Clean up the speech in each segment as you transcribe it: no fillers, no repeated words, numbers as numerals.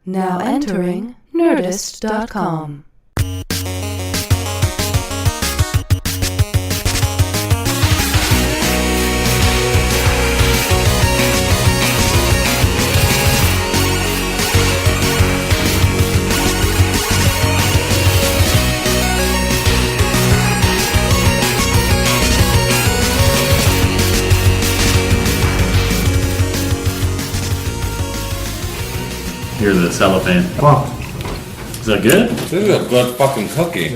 Now entering Nerdist.com. Here's the cellophane. Wow. Is that good? This is a good fucking cookie. And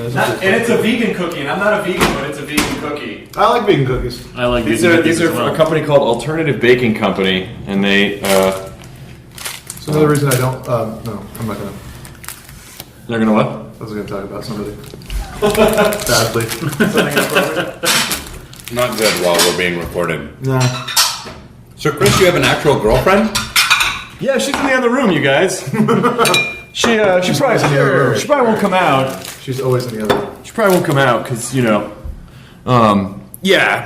it's a vegan cookie, and I'm not a vegan, but it's a vegan cookie. I like vegan cookies. I like These vegan are cookies as from well. a company called Alternative Baking Company, and they It's another reason I don't. No, I'm not gonna. they're gonna what? I was gonna talk about somebody. Badly. Not good while we're being recorded. Nah. So, Chris, you have an actual girlfriend? Yeah, she's in the other room, you guys. she probably won't come out. She's always in the other room. She probably won't come out because yeah,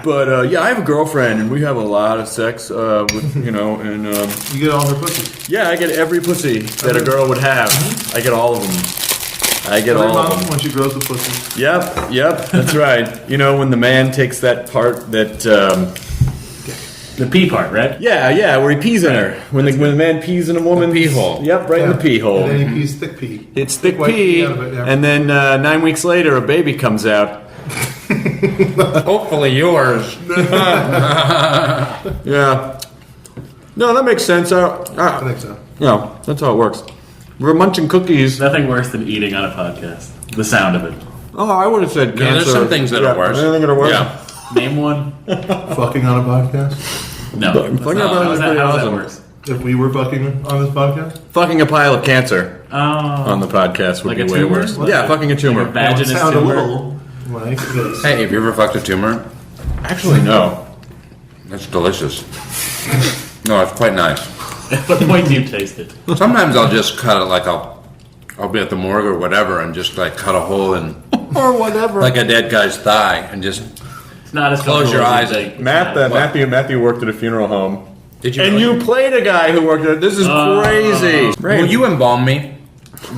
but I have a girlfriend, and we have a lot of sex with and You get all her pussy. yeah, I get every pussy that a girl would have. I get all of them. I get Every all of mom them. when she grows the pussy. Yep, that's right. You know, when the man takes that part that, The pee part, right? yeah, where he pees in her. When the man pees in a woman's pee hole. Yep, right in the pee hole. And then he pees thick pee. It's thick white pee, out of it, yeah. and then 9 weeks later, a baby comes out. Hopefully yours. Yeah. No, that makes sense. I think so. That's how it works. We're munching cookies. Nothing worse than eating on a podcast. The sound of it. Oh, I would have said cancer. No, there's some things that are worse. Anything that are worse? Yeah. Name one. Fucking on a podcast? No. Fucking How about does is that pretty awesome. works? If we were fucking on this podcast? Fucking a pile of cancer Oh. on the podcast would Like be a way tumor? worse. What? Yeah, fucking a tumor. Like a vaginous Sound a tumor. little like this. Hey, have you ever fucked a tumor? Actually, no. That's delicious. No, it's quite nice. At what point do you taste it? Sometimes I'll just cut it like I'll be at the morgue or whatever and just like cut a hole in Or whatever. like a dead guy's thigh and just It's not as Close your comfortable as eyes you and- think. Matthew worked at a funeral home. did you And really? you played a guy who worked at. This is crazy. Will you embalm me?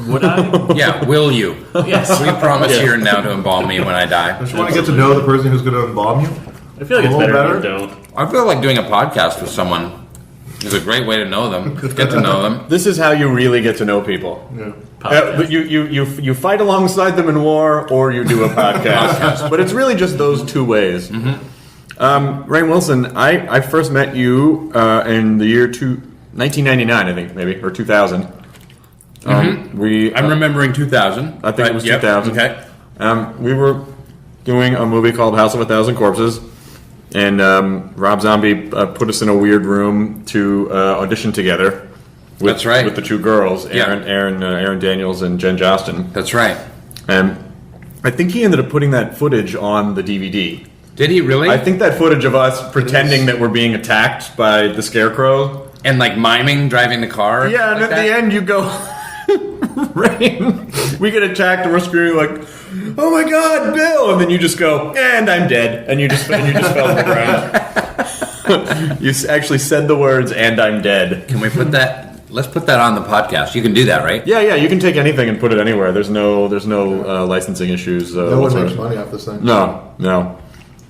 Would I? Yeah, will you? Yes. We promise here and now to embalm me when I die. Don't you want to get to know the person who's going to embalm you? I feel like it's A little better if you better? don't. I feel like doing a podcast with someone is a great way to know them. Get to know them. This is how you really get to know people. Yeah. But you fight alongside them in war, or you do a podcast. But it's really just those two ways. Rainn Wilson, I first met you in the year 1999, I think, maybe, or 2000. I'm remembering 2000. I think it was 2000. Okay. We were doing a movie called House of a Thousand Corpses, and Rob Zombie put us in a weird room to audition together. With, That's right. With the two girls, Yeah. Aaron Daniels and Jen Jostin. That's right. And I think he ended up putting that footage on the DVD. Did he really? I think that footage of us pretending that we're being attacked by the Scarecrow. And like miming driving the car. Yeah, and like at that? the end you go, Rainn, we get attacked and we're screaming like, "Oh my God, Bill!" And then you just go, "And I'm dead," and you just fell to the ground. You actually said the words, "And I'm dead." Can we put that? Let's put that on the podcast. You can do that, right? Yeah, you can take anything and put it anywhere. There's no licensing issues. No one whatsoever. makes money off this thing.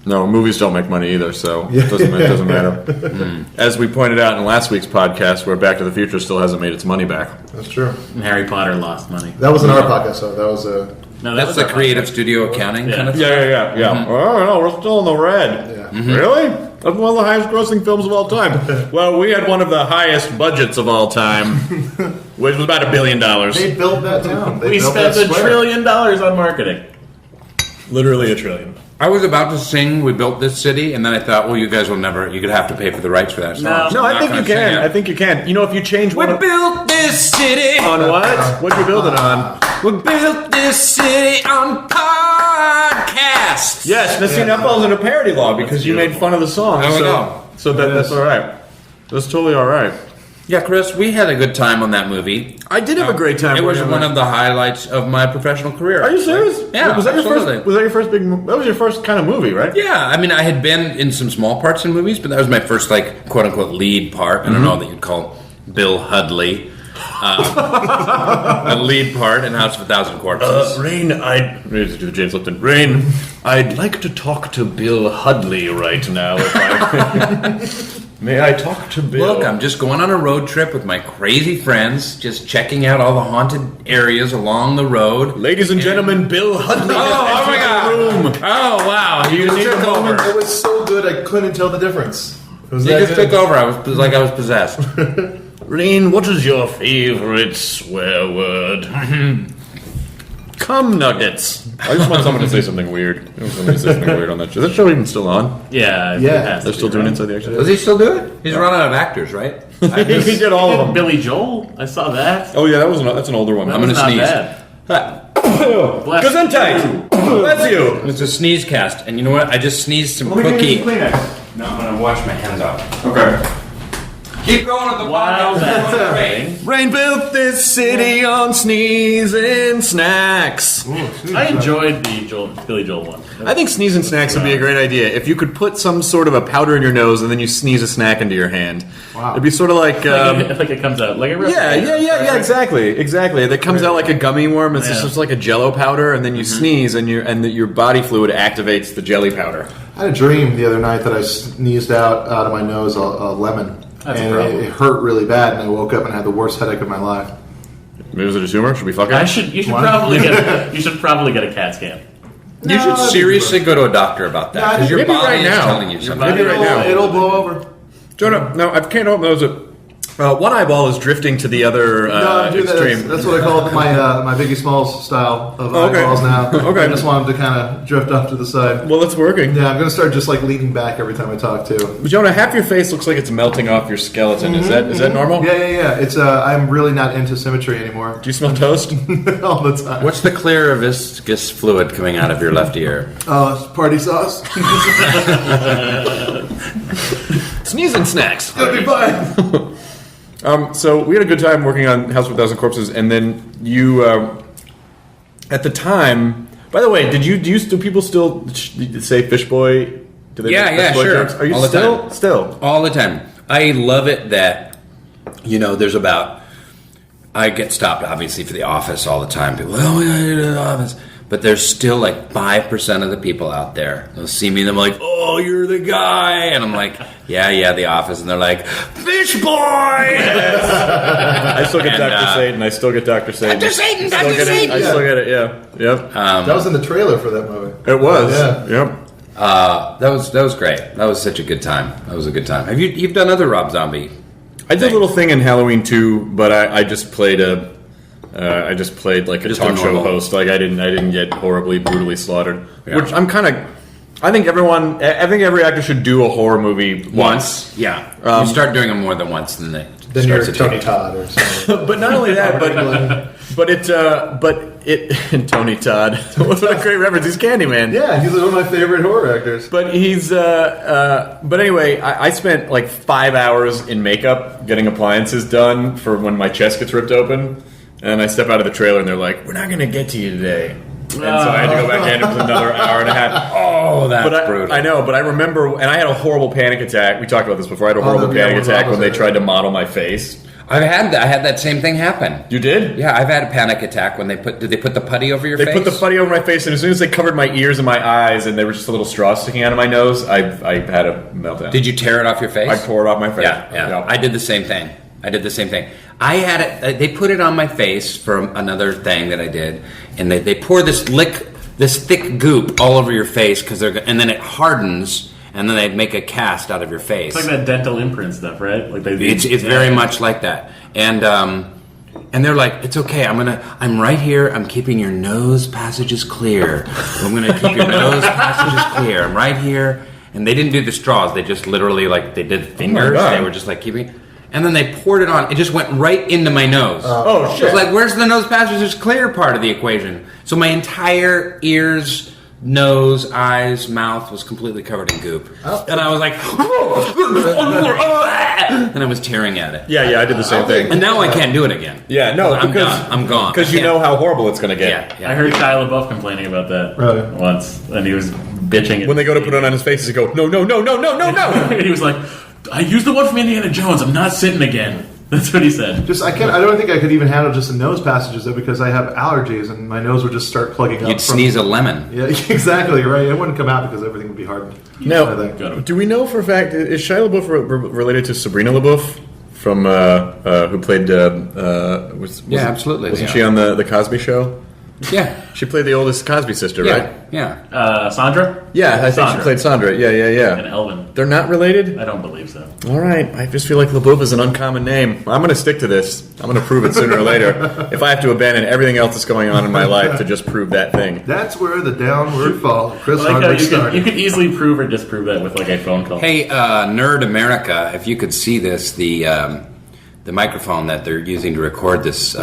No, movies don't make money either, so it doesn't matter. As we pointed out in last week's podcast, where Back to the Future still hasn't made its money back. That's true. And Harry Potter lost money. That wasn't our podcast, though. That was a... No, That's was the our creative podcast. studio accounting kind of thing. Yeah. Oh, no, we're still in the red. Yeah. Really? That's one of the highest grossing films of all time. Well, we had one of the highest budgets of all time, which was about $1 billion. They built that town. They We built spent that $1 square. trillion on marketing. Literally $1 trillion. I was about to sing "We Built This City," and then I thought, well, you guys will never. You could have to pay for the rights for that song. No. so No, I'm I not think you gonna sing can. it. I think you can. You know, if you change We one of- built this city. on what? What'd you build it on? We built this city on podcast. Yes, now see, that falls into parody law because you made fun of the song. There we so go. so that's all right. That's totally all right. Yeah, Chris, we had a good time on that movie. I did have a great time. It was working on one that. of the highlights of my professional career. Are you serious? Yeah, Was that absolutely. your first? Was that your first big? That was your first kind of movie, right? Yeah, I mean, I had been in some small parts in movies, but that was my first, like, quote-unquote lead part. I don't know that you'd call Bill Hudley. a lead part in House of a Thousand Corpses. Rainn, James Lipton. Rainn, I'd like to talk to Bill Hudley right now. If I may I talk to Bill? Look, I'm just going on a road trip with my crazy friends, just checking out all the haunted areas along the road. Ladies and gentlemen, Bill Hudley. Oh my God! Room. Oh wow! He just took over. It was so good I couldn't tell the difference. It was He that just good. took over. I was like I was possessed. Rainn, what is your favorite swear word? Cum nuggets. I just want someone to say something weird. I want somebody to say something weird on that show. Is that show even still on? Yeah. Yeah. it has to They're be, still doing right? Inside the Action. Does he still do it? He's run out of actors, right? He did all of them. Billy Joel. I saw that. Oh yeah, that's an older one. That I'm was gonna not sneeze. bad. Bless Gesundheit. Bless you. It's a sneeze cast, and you know what? I just sneezed some cookie. No, I'm gonna wash my hands off. Okay. Keep going with the Wild Rainn. Rainn built this city on sneezing snacks. I enjoyed the Billy Joel one. I think sneezing snacks would be a great idea. If you could put some sort of a powder in your nose and then you sneeze a snack into your hand. Wow. It'd be sort of like... Like it comes out like a real Yeah, exactly. That comes out like a gummy worm. It's just like a Jello powder, and then you sneeze, and your body fluid activates the jelly powder. I had a dream the other night that I sneezed out of my nose a lemon. That's a and problem. it hurt really bad, and I woke up and had the worst headache of my life. Maybe it's a tumor. Should we fuck it? You should What? probably get a CAT scan. You should seriously go to a doctor about that, because your Maybe body right is now. telling you something. Maybe right now. It'll blow over. Jonah, no, I can't help those. One eyeball is drifting to the other No, I'm doing that. extreme. That's what I call my Biggie Smalls style of Okay. eyeballs now. Okay. I just want them to kind of drift off to the side. Well, it's working. Yeah, I'm going to start just like leaning back every time I talk too. Jonah, half your face looks like it's melting off your skeleton. Is that normal? Yeah. It's I'm really not into symmetry anymore. Do you smell toast? All the time. What's the clear viscous fluid coming out of your left ear? Oh, party sauce. Sneezing snacks. It'll be fine. So we had a good time working on House of a Thousand Corpses, and then you, at the time. By the way, do people still say Fish Boy? Do they make Fish Boy sure. jokes? Are you All the still? time. All the time. I love it that, there's about... I get stopped, obviously, for The Office all the time. People, oh, yeah, you're in The Office. But there's still like 5% of the people out there. They'll see me and they're like, oh, you're the guy. And I'm like, yeah, The Office. And they're like, Fish Boy! I still get Dr. Satan. I still get Dr. Satan. Dr. Satan, Still Dr. get it. Satan! I still get it, yeah. Yep. That was in the trailer for that movie. It was. Yeah. Yep. That was great. That was such a good time. That was a good time. You've done other Rob Zombie? I did a little thing in Halloween 2, but I just played like a Just talk a show normal. host. Like I didn't get horribly brutally slaughtered. Yeah. Which I think every actor should do a horror movie once. Yeah. You start doing them more than once, then they Then you're starts to Tony take- Todd or something. But not only that, but it Tony Todd. What a great reference. He's Candyman. Yeah, he's one of my favorite horror actors. But he's but anyway, I spent like 5 hours in makeup getting appliances done for when my chest gets ripped open. And I step out of the trailer and they're like, we're not gonna get to you today. And so I had to go back in for another hour and a half. Oh, that's brutal. I know, but I remember, and I had a horrible panic attack. We talked about this before. I had a horrible panic attack when they tried to model my face. I had that same thing happen. You did? Yeah, I've had a panic attack when did they put the putty over your They face? put the putty over my face, and as soon as they covered my ears and my eyes, and there was just a little straw sticking out of my nose, I had a meltdown. Did you tear it off your face? I tore it off my face. Yeah. I did the same thing. I had it. They put it on my face for another thing that I did, and they pour this thick goop all over your face and then it hardens, and then they make a cast out of your face. It's like that dental imprint stuff, right? Like It's very much like that, and they're like, it's okay. I'm right here. I'm keeping your nose passages clear. I'm gonna keep your nose passages clear. I'm right here. And they didn't do the straws. They just literally they did fingers. God. They were just like keeping. And then they poured it on. It just went right into my nose. Oh, shit. It was like, where's the nose passages clear part of the equation? So my entire ears, nose, eyes, mouth was completely covered in goop. And I was like, and I was tearing at it. Yeah, I did the same thing. And now I can't do it again. Yeah, no, I'm because done. I'm gone. Because you know how horrible it's going to get. Yeah. I heard Shia LaBeouf complaining about that Really? once, and he was bitching. When they go to put it on his face, he go, no. he was like, I used the one from Indiana Jones. I'm not sitting again. That's what he said. Just I don't think I could even handle just the nose passages though, because I have allergies and my nose would just start plugging up. You'd sneeze a lemon. Yeah, exactly right. It wouldn't come out because everything would be hardened. Now, I think. do we know for a fact, is Shia LaBeouf related to Sabrina LaBeouf from who played? Absolutely. Wasn't she on the Cosby Show? Yeah. She played the oldest Cosby sister, right? Yeah. Sandra? Yeah, I think Sandra. she played Sandra. And Yeah. Elvin. They're not related? I don't believe so. All right. I just feel like LaBeouf is an uncommon name. I'm going to stick to this. I'm going to prove it sooner or later. If I have to abandon everything else that's going on in my life to just prove that thing. That's where the downward fall of Chris I like how Hardwick you started. could easly prove or disprove that with like a phone call. Hey, Nerd America, if you could see this, the microphone that they're using to record this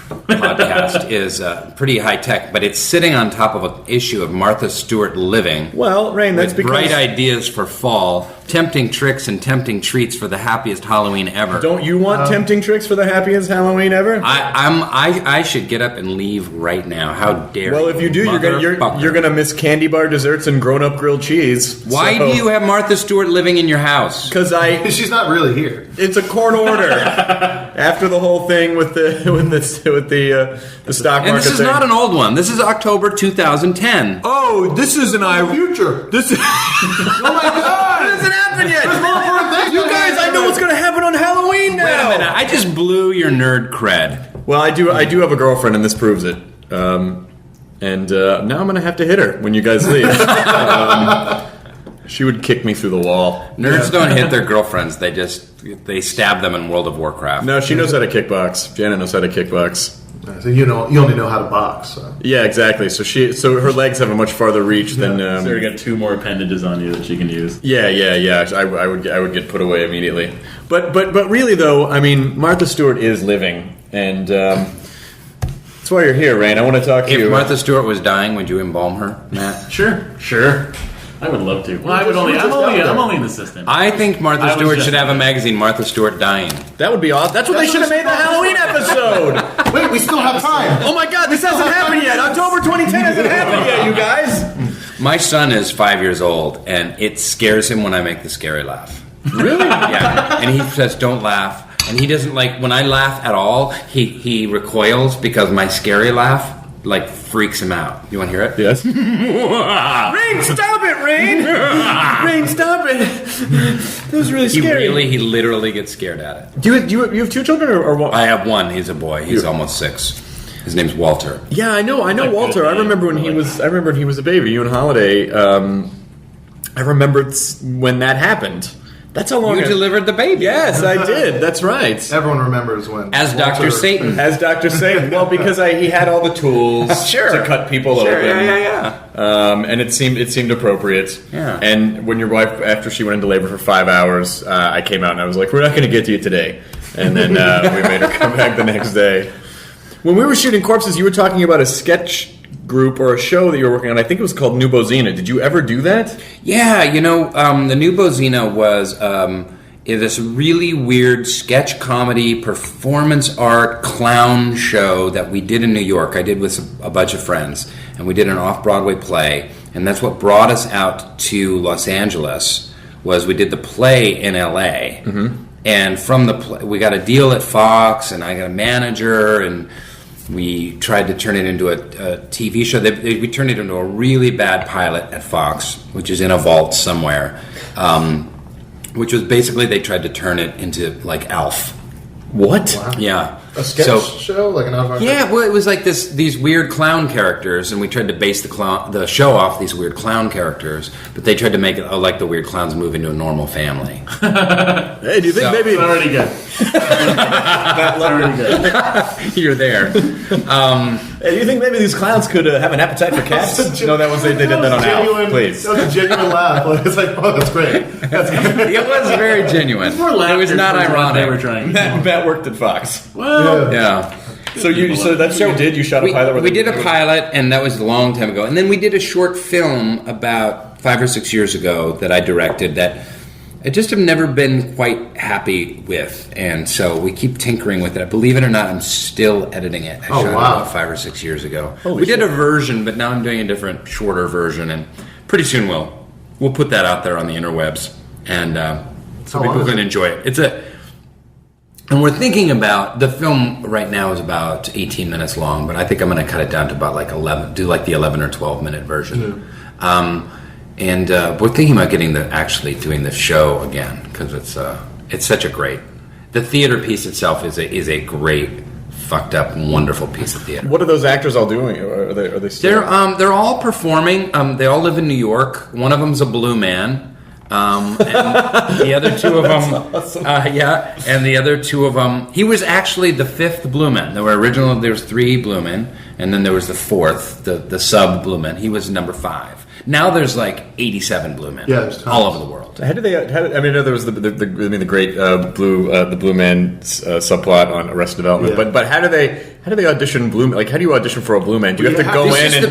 podcast is pretty high tech, but it's sitting on top of an issue of Martha Stewart Living. Well, Rainn, that's with because... bright ideas for fall, tempting tricks and tempting treats for the happiest Halloween ever. Don't you want tempting tricks for the happiest Halloween ever? I should get up and leave right now. How dare you? Well, if you do, you're gonna miss candy bar desserts and grown-up grilled cheese. Why do you have Martha Stewart living in your house? Because She's not really here. it's a court order. After the whole thing with the stock market And this is thing. not an old one. This is October 2010. Oh, this is Future. This is. Oh my God! It hasn't happened yet. There's more important things. You guys, I know what's going to happen on Halloween now. Wait a minute, I just blew your nerd cred. Well, I do have a girlfriend, and this proves it. And now I'm going to have to hit her when you guys leave. She would kick me through the wall. Nerds don't hit their girlfriends. They stab them in World of Warcraft. No, she knows how to kickbox. Janet knows how to kickbox. So you only know how to box. So. Yeah, exactly. So her legs have a much farther reach than. So you got 2 more appendages on you that she can use. Yeah. I would get put away immediately. But really though, I mean, Martha Stewart is living, and that's why you're here, Rainn. I want to talk to you. If Martha Stewart was dying, would you embalm her, Matt? Sure. I would love to. Well, I'm only an assistant. I think Martha I was Stewart just- should have a magazine, Martha Stewart Dying. That would be awesome. That's what they should have made the Halloween episode. Wait, we still have time. Oh my God, this hasn't happened yet. October 2010 hasn't happened yet, you guys. My son is 5 years old, and it scares him when I make the scary laugh. Really? Yeah. And he says, "Don't laugh." And he doesn't like when I laugh at all. He recoils because my scary laugh like freaks him out. You want to hear it? Yes. Rainn, stop it, Rainn! Rainn, stop it! That was really scary. He literally gets scared at it. Do you have 2 children or one? I have one. He's a boy. He's almost 6. His name's Walter. Yeah, I know a Walter. good I name. remember when he was a baby. You and Holiday. I remember when that happened. That's how long You delivered the baby. Yes, I did. That's right. Everyone remembers when. As Dr. Satan. As Dr. Satan. Well, because he had all the tools to cut people open. Yeah. And it seemed appropriate. Yeah. And when your wife, after she went into labor for 5 hours, I came out and I was like, "We're not going to get to you today." And then we made her come back the next day. When we were shooting Corpses, you were talking about a sketch group or a show that you were working on. I think it was called New Bozina. Did you ever do that? Yeah, the New Bozina was this really weird sketch comedy, performance art, clown show that we did in New York. I did with a bunch of friends, and we did an off-Broadway play, and that's what brought us out to Los Angeles, was we did the play in L.A., and from the play, we got a deal at Fox, and I got a manager, and we tried to turn it into a TV show. We turned it into a really bad pilot at Fox, which is in a vault somewhere. Which was basically they tried to turn it into like Alf. What? Wow. Yeah. A sketch show? Like an off. Yeah, well, it was like these weird clown characters, and we tried to base the show off these weird clown characters, but they tried to make it like the weird clowns move into a normal family. Hey, do you think maybe... It's already good. That's already good. You're there. Hey, do you think maybe these clowns could have an appetite for cats? No, that was they did that on Alf. Please. That was a genuine laugh. Like, it's like, oh, that's great. That's good. It was very genuine. It was not They were ironic. trying. Matt worked at Fox. Well, Yeah. So that's what you did? You shot a pilot? We did a pilot, and that was a long time ago. And then we did a short film about 5 or 6 years ago that I directed that I just have never been quite happy with. And so we keep tinkering with it. Believe it or not, I'm still editing it. I shot it about 5 or 6 years ago. We did a version, but now I'm doing a different, shorter version. And pretty soon we'll put that out there on the interwebs. And so people can enjoy it. And we're thinking about, the film right now is about 18 minutes long, but I think I'm going to cut it down to about like 11, do like the 11 or 12 minute version. And we're thinking about actually doing the show again, because it's such a great, the theater piece itself is a great, fucked up, wonderful piece of theater. What are those actors all doing? Are they still? They're all performing. They all live in New York. One of them's a blue man. And the other two of them, awesome. And the other two of them, he was actually the fifth blue man. There was 3 blue men, and then there was the fourth, the sub blue man. He was number 5. Now there's like 87 blue men, all over the world. How did they? I mean, there was the great the blue man subplot on Arrested Development. Yeah. But how do they audition blue? Like, how do you audition for a blue man? Do you have to go in and?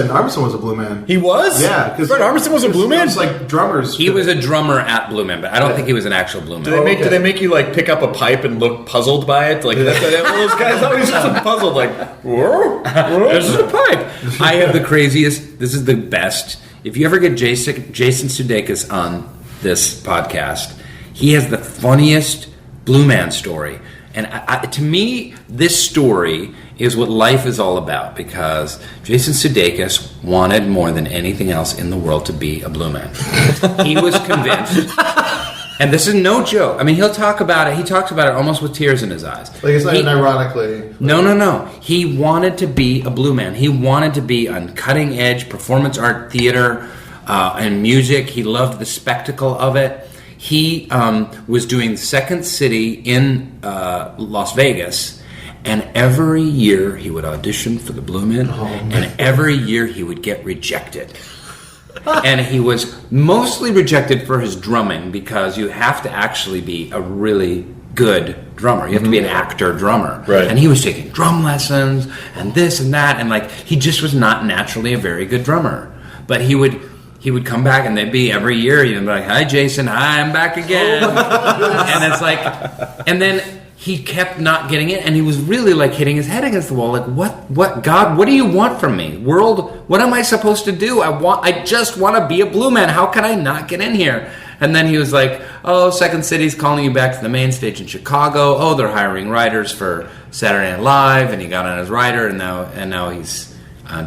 Armisen was a blue man. He was. Yeah, because Fred Armisen was a blue man. It's like drummers. He was a drummer at Blue Man, but I don't think he was an actual blue man. Do they make you like pick up a pipe and look puzzled by it? Like that's those guys always just puzzled. Like, whoa, this is a pipe. I have the craziest. This is the best. If you ever get Jason Sudeikis on this podcast, he has the funniest blue man story. And to me, this story is what life is all about, because Jason Sudeikis wanted more than anything else in the world to be a blue man. He was convinced. And this is no joke. I mean, he'll talk about it. He talks about it almost with tears in his eyes. Like, it's not even ironically. No. He wanted to be a blue man. He wanted to be on cutting edge performance art theater and music. He loved the spectacle of it. He was doing Second City in Las Vegas, and every year he would audition for the Blue Men, and every year he would get rejected. And he was mostly rejected for his drumming, because you have to actually be a really good drummer. You have to be an actor drummer. Right. And he was taking drum lessons and this and that, and like he just was not naturally a very good drummer. But he would come back, and they'd be every year, he'd be like, "Hi, Jason. Hi, I'm back again." And it's like, and then he kept not getting it, and he was really like hitting his head against the wall. Like, what, God, what do you want from me? World, what am I supposed to do? I just want to be a blue man. How can I not get in here? And then he was like, "Oh, Second City's calling you back to the main stage in Chicago. Oh, they're hiring writers for Saturday Night Live." And he got on his writer, and now he's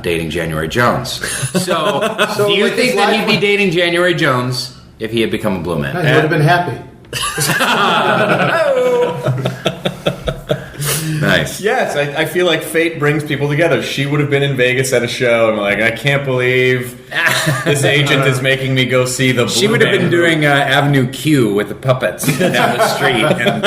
dating January Jones. So do you think that he'd be dating January Jones if he had become a blue man? He would have been happy. Nice. Yes, I feel like fate brings people together. She would have been in Vegas at a show, and like, I can't believe this agent is making me go see the Blue She would have Man been doing Avenue Q with the puppets down the street, and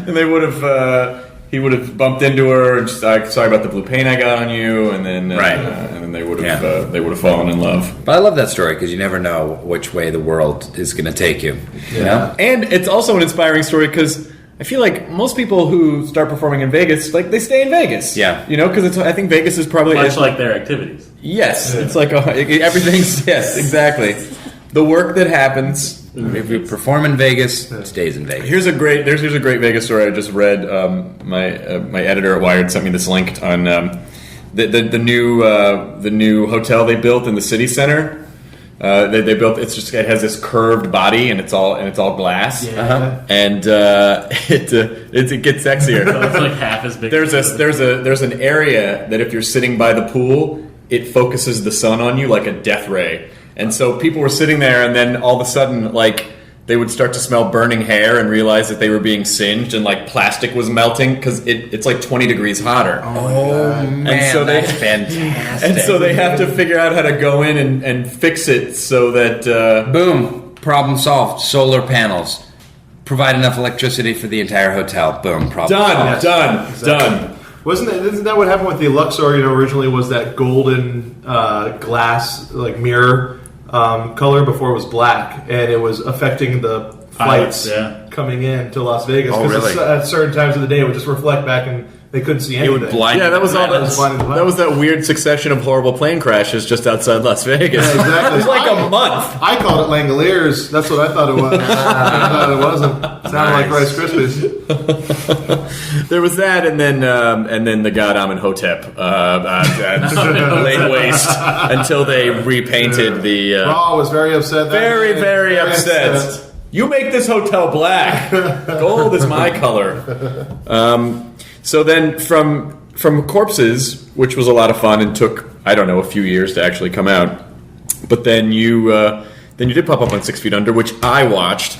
and they would have. He would have bumped into her and just, sorry about the blue paint I got on you, and then and then they would have fallen in love. But I love that story, because you never know which way the world is going to take you. You know? And it's also an inspiring story, because I feel like most people who start performing in Vegas, like, they stay in Vegas. Yeah. You know, because I think Vegas is probably Much like their activities. Yes, it's like everything's yes, exactly. The work that happens. If you perform in Vegas, it stays in Vegas. Here's a great Vegas story I just read. My editor at Wired sent me this link on the new hotel they built in the city center. They built it has this curved body, and it's all glass. Yeah. And it gets sexier. So it's like half as big. There's an area that if you're sitting by the pool, it focuses the sun on you like a death ray. And so people were sitting there, and then all of a sudden, like, they would start to smell burning hair and realize that they were being singed, and like plastic was melting, because it's like 20 degrees hotter. Oh man, and so that's fantastic. And so they have to figure out how to go in and fix it so that boom, problem solved. Solar panels provide enough electricity for the entire hotel. Boom, problem solved. done. Isn't that what happened with the Luxor? Originally was that golden glass like mirror color before it was black, and it was affecting the flights coming in to Las Vegas. Oh, really? At certain times of the day, it would just reflect back, and they couldn't see anything. It would blind. Yeah, that was all. That That was that weird succession of horrible plane crashes just outside Las Vegas. Yeah, exactly. It was like a month. I called it Langoliers. That's what I thought it was. I thought it wasn't. It sounded like Rice Krispies. There was that, and then the God Amenhotep laid waste until they repainted the. Raw was very upset. Very upset. You make this hotel black. Gold is my color. So then from Corpses, which was a lot of fun and took, I don't know, a few years to actually come out. But then you did pop up on 6 Feet Under, which I watched.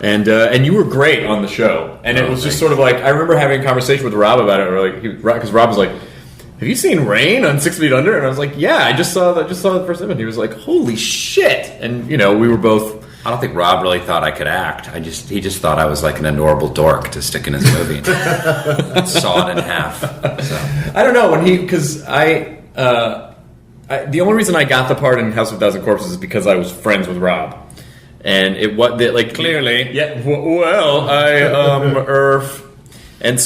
And you were great on the show. And it was just sort of like, I remember having a conversation with Rob about it, because Rob was like, have you seen Rainn on 6 Feet Under? And I was like, yeah, I just saw the first episode. He was like, holy shit. And, we were both... I don't think Rob really thought I could act. He just thought I was like an adorable dork to stick in his movie and saw it in half. So. I don't know, because the only reason I got the part in House of a Thousand Corpses is because I was friends with Rob. And it was like clearly, yeah. Well, I and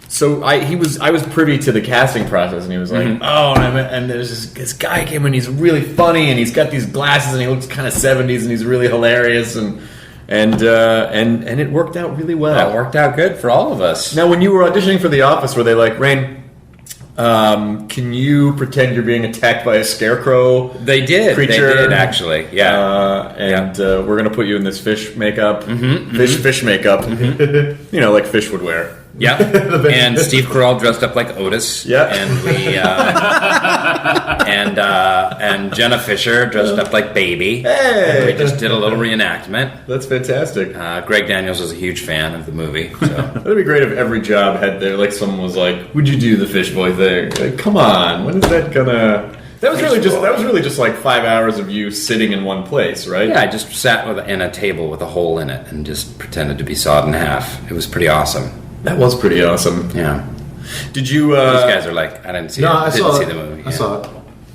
so I was privy to the casting process, and he was like, oh, and there's this guy came in, he's really funny, and he's got these glasses, and he looks kind of 70s, and he's really hilarious, and it worked out really well. That worked out good for all of us. Now, when you were auditioning for The Office, were they like, Rainn, can you pretend you're being attacked by a scarecrow? They did. Creature? They did, actually. Yeah. We're going to put you in this fish makeup. Fish makeup. Like fish would wear. Yeah. And Steve Carell dressed up like Otis. Yeah. And we and Jenna Fisher dressed up like Baby. Hey. And we just did a little reenactment. That's fantastic. Greg Daniels was a huge fan of the movie. So. That'd be great if every job had there, like someone was like, "Would you do the fish boy thing?" Like, come on, when is that gonna? That was really just like 5 hours of you sitting in one place, right? Yeah, I just sat in a table with a hole in it and just pretended to be sawed in half. It was pretty awesome. That was pretty awesome. Yeah. Did you? These guys are like, I didn't see it. I didn't saw see it. the movie. I saw it.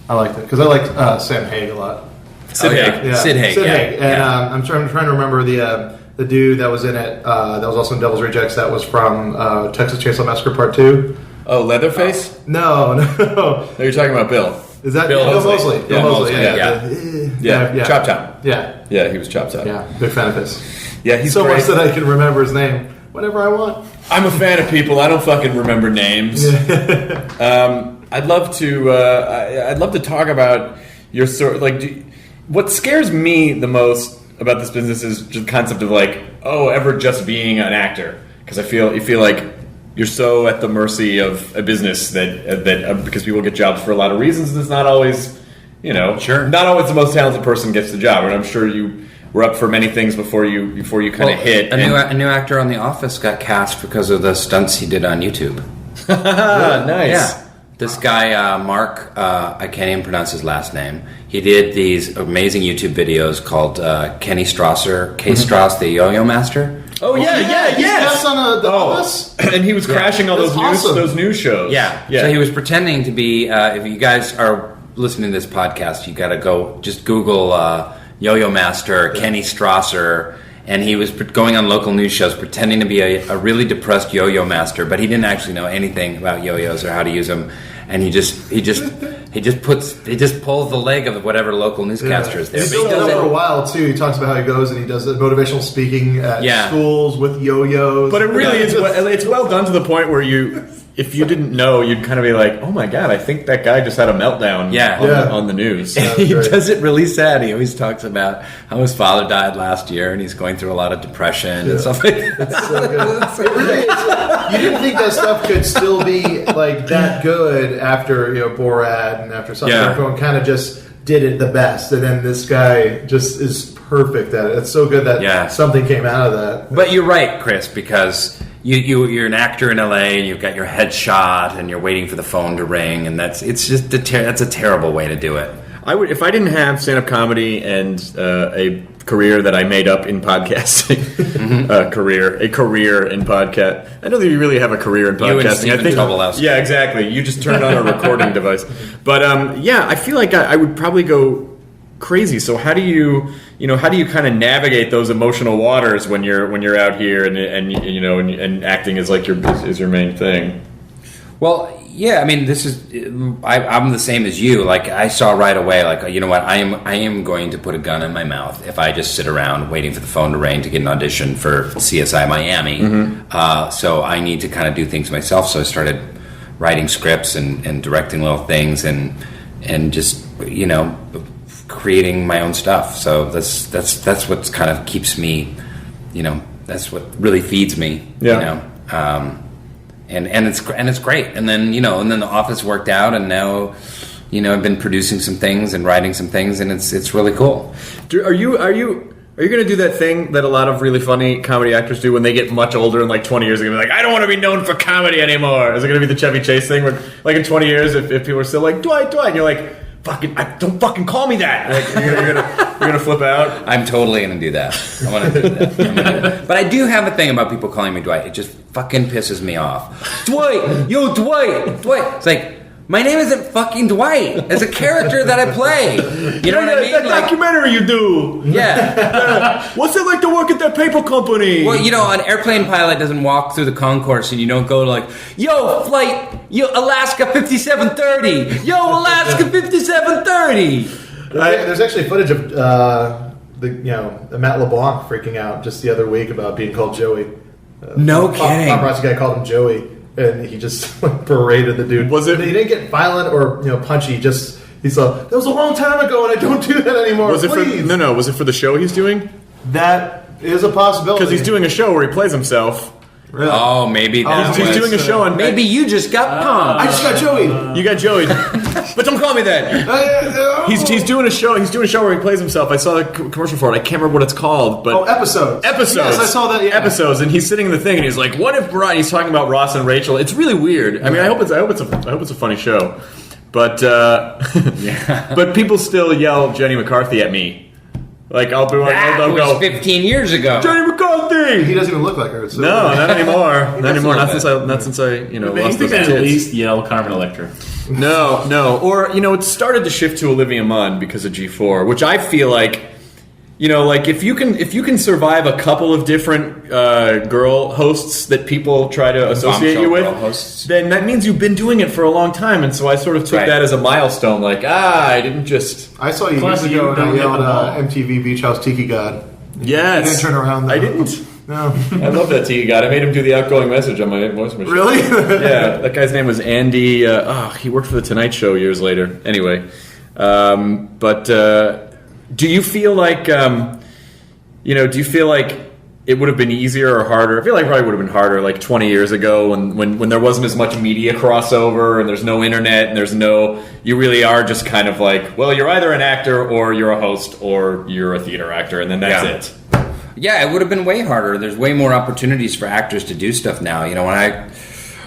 I liked it because I liked Sam Haig a lot. Sid Haig. Yeah. Sid Haig. And I'm trying to remember the dude that was in it. That was also in Devil's Rejects. That was from Texas Chainsaw Massacre Part 2. Oh, Leatherface? No. No, you're talking about Bill. Is that Bill Moseley? Bill Moseley. Yeah. Chop Chop. Yeah. Yeah, he was Chop Chop. Yeah. Big fan of his. Yeah, he's so great. much that I can remember his name whenever I want. I'm a fan of people. I don't fucking remember names. I'd love to talk about your sort. What scares me the most about this business is just the concept of ever just being an actor, because you feel like you're so at the mercy of a business that because people get jobs for a lot of reasons, and it's not always Sure. not always the most talented person gets the job, and I'm sure you were up for many things before you kind of hit. A new actor on The Office got cast because of the stunts he did on YouTube. Nice. Yeah. This guy, Mark, I can't even pronounce his last name. He did these amazing YouTube videos called Kenny Strasser, K. Strauss, the Yo-Yo Master. Oh yeah. Yes. On the Office. And he was crashing all those news shows. Yeah. So he was pretending to be. If you guys are listening to this podcast, you got to go just Google Yo-Yo Master, Kenny Strasser, and he was going on local news shows pretending to be a really depressed yo-yo master, but he didn't actually know anything about yo-yos or how to use them, and he just pulls the leg of whatever local newscaster is there. He's But he still does there for a it. while too. He talks about how he goes and he does the motivational speaking at schools with yo-yos. But it really is. It's well done to the point where if you didn't know, you'd kind of be like, "Oh my god, I think that guy just had a meltdown." On the news. He does it really sad. He always talks about how his father died last year, and he's going through a lot of depression and stuff like that. It's so good. It really is. You didn't think that stuff could still be like that good after Borat and after something. Everyone kind of just did it the best, and then this guy just is perfect at it. It's so good that something came out of that. But you're right, Chris, because you're an actor in LA and you've got your headshot and you're waiting for the phone to ring, and that's a terrible way to do it. I would, if I didn't have stand-up comedy and a career that I made up in podcasting, a career in podcast. I don't think you really have a career in podcasting. You and Stephen Tobolowsky. Yeah, exactly. You just turned on a recording device. But I feel like I would probably go crazy. So how do you kind of navigate those emotional waters when you're out here and acting is like your main thing? Well, yeah, I mean, I'm the same as you. Like, I saw right away, like, you know what, I am going to put a gun in my mouth if I just sit around waiting for the phone to ring to get an audition for CSI Miami. So I need to kind of do things myself. So I started writing scripts and directing little things and just, creating my own stuff. So that's what kind of keeps me, that's what really feeds me. Yeah. And it's great. And then the office worked out, and now I've been producing some things and writing some things, and it's really cool. Are you going to do that thing that a lot of really funny comedy actors do when they get much older and like 20 years ago, like, I don't want to be known for comedy anymore? Is it going to be the Chevy Chase thing where, like, in 20 years, if people are still like, Dwight, and you're like, don't fucking call me that. Like, you're gonna flip out. I'm totally gonna do that. I want to do that. But I do have a thing about people calling me Dwight. It just fucking pisses me off. Dwight, yo, Dwight. It's like, my name isn't fucking Dwight. It's a character that I play. You know what I mean? That documentary you do. Yeah. What's it like to work at that paper company? Well, an airplane pilot doesn't walk through the concourse and you don't go like, Alaska 5730. Yo, Alaska 5730. There's actually footage of Matt LeBlanc freaking out just the other week about being called Joey. No kidding. Paparazzi guy called him Joey, and he just paraded the dude. Was it? He didn't get violent or punchy. He's like, that was a long time ago, and I don't do that anymore. Was it please. Was it for the show he's doing? That is a possibility Because he's doing a show where he plays himself. Really? Oh, maybe that's He's doing a show on. Maybe you just got pumped. I just got Joey. You got Joey, but don't call me that. He's doing a show. He's doing a show where he plays himself. I saw a commercial for it. I can't remember what it's called, but episodes. Episodes. Yes, I saw that. Yeah. Episodes, and he's sitting in the thing, and he's like, "What if Brian?" He's talking about Ross and Rachel. It's really weird. I mean, I hope it's a funny show, but but people still yell Jenny McCarthy at me. Like I'll be like, That I'll was go 15 years ago. Jenny McCarthy. He doesn't even look like her. So. No, not anymore. Not anymore. Not little since I Maybe lost you those can at kids. least yell Carmen Electra. No. Or, it started to shift to Olivia Munn because of G4, which I feel like, like if you can survive a couple of different girl hosts that people try to associate you with, then that means you've been doing it for a long time. And so I sort of took that as a milestone. Like, I didn't just... I saw you Plus, years ago you and I don't yelled get the MTV Beach House Tiki God. Yes. You didn't turn around though. I didn't. No. I love that Tiki guy. I made him do the outgoing message on my voice machine. Really? Yeah, that guy's name was Andy. He worked for The Tonight Show years later. Anyway, but do you feel like, do you feel like it would have been easier or harder? I feel like it probably would have been harder like 20 years ago when there wasn't as much media crossover and there's no internet and you really are just kind of like, well, you're either an actor or you're a host or you're a theater actor and then that's it. Yeah, it would have been way harder. There's way more opportunities for actors to do stuff now.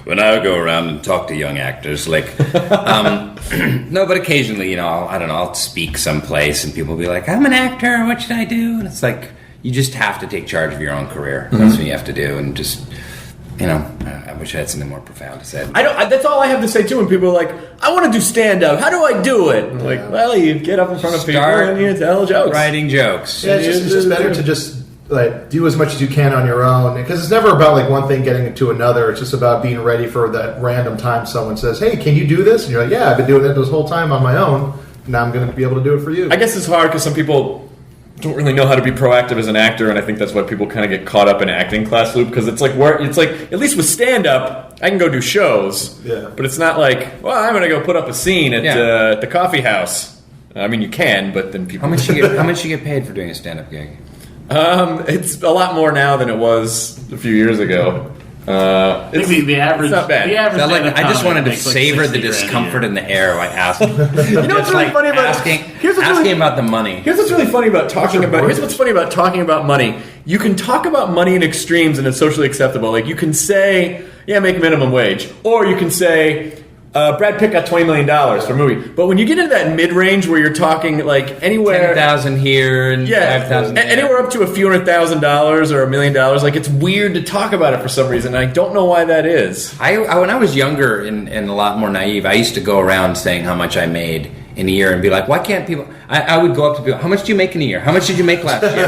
When I go around and talk to young actors, like, no, but occasionally, I'll speak someplace and people will be like, I'm an actor, what should I do? And it's like, you just have to take charge of your own career. Mm-hmm. That's what you have to do. And just, I wish I had something more profound to say. That's all I have to say too when people are like, I want to do stand-up. How do I do it? I'm like, well, you get up in front of people and you tell jokes. Writing jokes. Yeah, it's just better to just do as much as you can on your own, because it's never about like one thing getting into another. It's just about being ready for that random time someone says, hey, can you do this? And you're like, yeah, I've been doing it this whole time on my own. Now I'm going to be able to do it for you. I guess it's hard because some people don't really know how to be proactive as an actor, and I think that's why people kind of get caught up in acting class loop, because it's like at least with stand-up I can go do shows, but it's not like, well, I'm going to go put up a scene at the coffee house. I mean, you can, but then people... How much you get paid for doing a stand-up gig? It's a lot more now than it was a few years ago. I think the average. It's not bad. The average I just wanted to makes savor the 60 grand a discomfort year. in the air by asking. What's really funny about asking about the money. Here's what's really funny about talking about. Here's what's funny about talking about money. You can talk about money in extremes, and it's socially acceptable. Like you can say, "Yeah, make minimum wage," or you can say, Brad Pitt got $20 million for a movie. But when you get into that mid-range where you're talking like anywhere... 10,000 here and 5,000 there. Anywhere up to a few $100,000 or $1 million, like it's weird to talk about it for some reason. And I don't know why that is. When I was younger and a lot more naive, I used to go around saying how much I made in a year and be like, why can't people... I would go up to people, how much do you make in a year? How much did you make last year?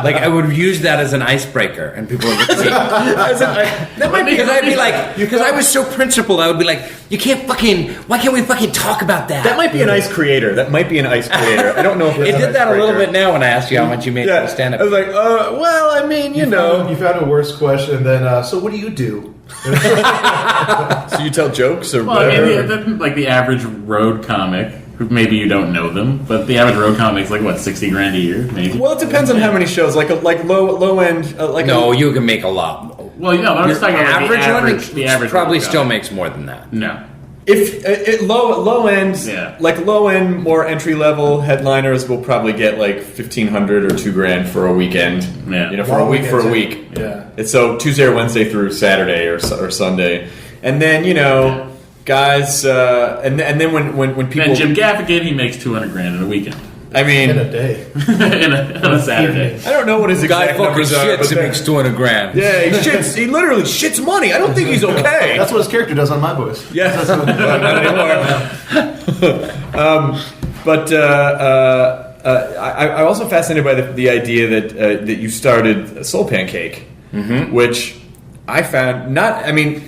Like, I would use that as an icebreaker, and people would see. That might be because I'd be like... Because I was so principled, I would be like, why can't we fucking talk about that? That might be an ice creator. I don't know if it did that a little bit now when I asked you how much you made for stand-up. I was like, well, I mean, you know. You found a worse question than, so what do you do? So you tell jokes or Well, whatever? I mean, like the average road comic who maybe you don't know them, but the average road comic makes like what, $60,000 a year, maybe. Well, it depends on how many shows. Like low end. No, you can make a lot. Well, I'm Your just talking about like, the average probably road still comic. makes more than that. No. If low end, Yeah. like low end, more entry level headliners will probably get like $1,500 or $2,000 for a weekend. Yeah. For a Long week. For a weekends, week. yeah. It's so Tuesday or Wednesday through Saturday or Sunday, and then guys, and then when people And Jim Gaffigan, he makes $200,000 in a weekend. I mean, In a day. on a Saturday. I don't know what his exact numbers are, but He makes $200,000. yeah, he shits. He literally shits money. I don't think he's okay. That's what his character does on My Boys. Yeah, not anymore. But I also fascinated by the idea that you started Soul Pancake, which I found not only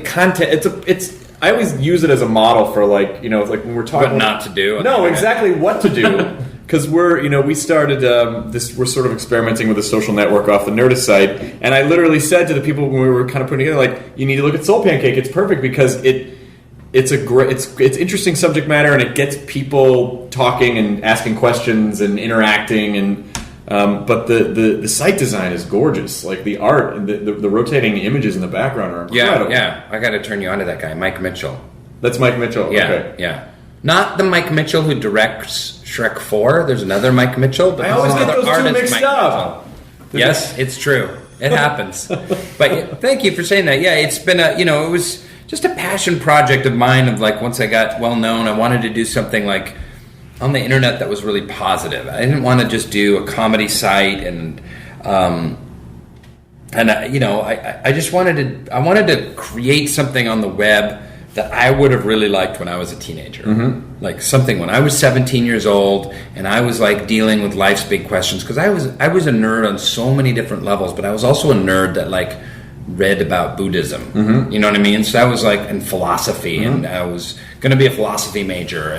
content. It's I always use it as a model for like when we're talking What not to do. No, exactly what to do. Because we started we're sort of experimenting with a social network off the Nerdist site, and I literally said to the people when we were kind of putting it together, like, you need to look at Soul Pancake. It's perfect because it's interesting subject matter, and it gets people talking and asking questions and interacting, and but the site design is gorgeous. Like the art and the rotating images in the background are incredible. Yeah. I got to turn you on to that guy, Mike Mitchell. That's Mike Mitchell. Yeah, Okay. yeah. Not the Mike Mitchell who directs Shrek 4. There's another Mike Mitchell. But I always there's get another those two artist, mixed Mike up. Mitchell. Yes, it's true. It happens. But thank you for saying that. Yeah, it's been it was just a passion project of mine. Of like, once I got well known, I wanted to do something like on the internet that was really positive. I didn't want to just do a comedy site I just wanted to create something on the web that I would have really liked when I was a teenager. Mm-hmm. Like something when I was 17 years old and I was like dealing with life's big questions, because I was a nerd on so many different levels, but I was also a nerd that like read about Buddhism. Mm-hmm. You know what I mean? So I was like in philosophy, mm-hmm. and I was going to be a philosophy major,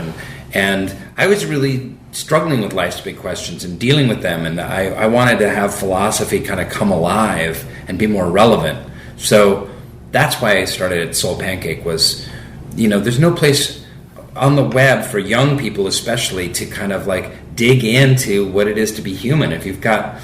and I was really struggling with life's big questions and dealing with them, and I wanted to have philosophy kind of come alive and be more relevant. So that's why I started at Soul Pancake. Was, there's no place on the web for young people especially to kind of like dig into what it is to be human. If you've got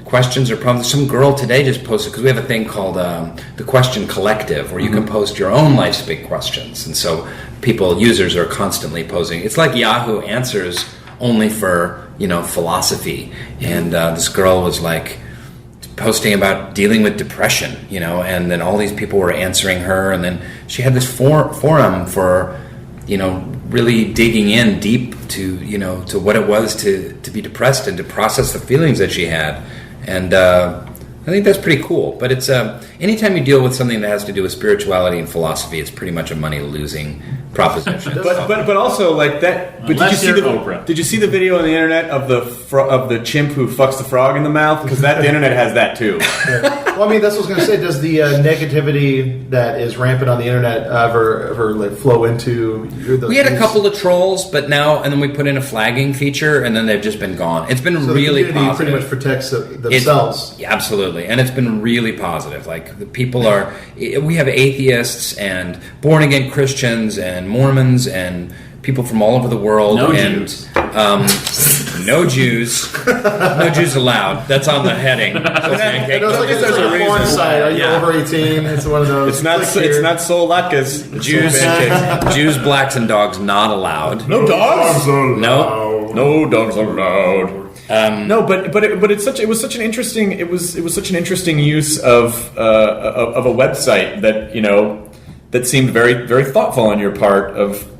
questions or problems, some girl today just posted, because we have a thing called the Question Collective, where you can post your own life's big questions, and so users are constantly posing. It's like Yahoo Answers, only for philosophy. And this girl was like posting about dealing with depression, and then all these people were answering her, and then she had this forum for really digging in deep to to what it was to be depressed and to process the feelings that she had. And I think that's pretty cool. But it's anytime you deal with something that has to do with spirituality and philosophy, it's pretty much a money-losing proposition. but also like that. But Unless did you're you Oprah. Did you see the video on the internet of the chimp who fucks the frog in the mouth? Because the internet has that too. Well, I mean, that's what I was going to say. Does the negativity that is rampant on the internet ever like flow into? We had a couple of trolls, but now and then we put in a flagging feature, and then they've just been gone. It's been So really the community positive. pretty much protects themselves. Yeah, absolutely, and it's been really positive. Like the people we have atheists and born again Christians and Mormons and people from all over the world. No and Jews. No Jews, no Jews allowed. That's on the heading. So pancake. It's like there's a a porn reason. site. Are you Yeah. over 18? It's one of those. It's not Soul Latkes. Jews, blacks, and dogs not allowed. No dogs. No. No dogs allowed. No, but it was such an interesting use of a website that seemed very very thoughtful on your part.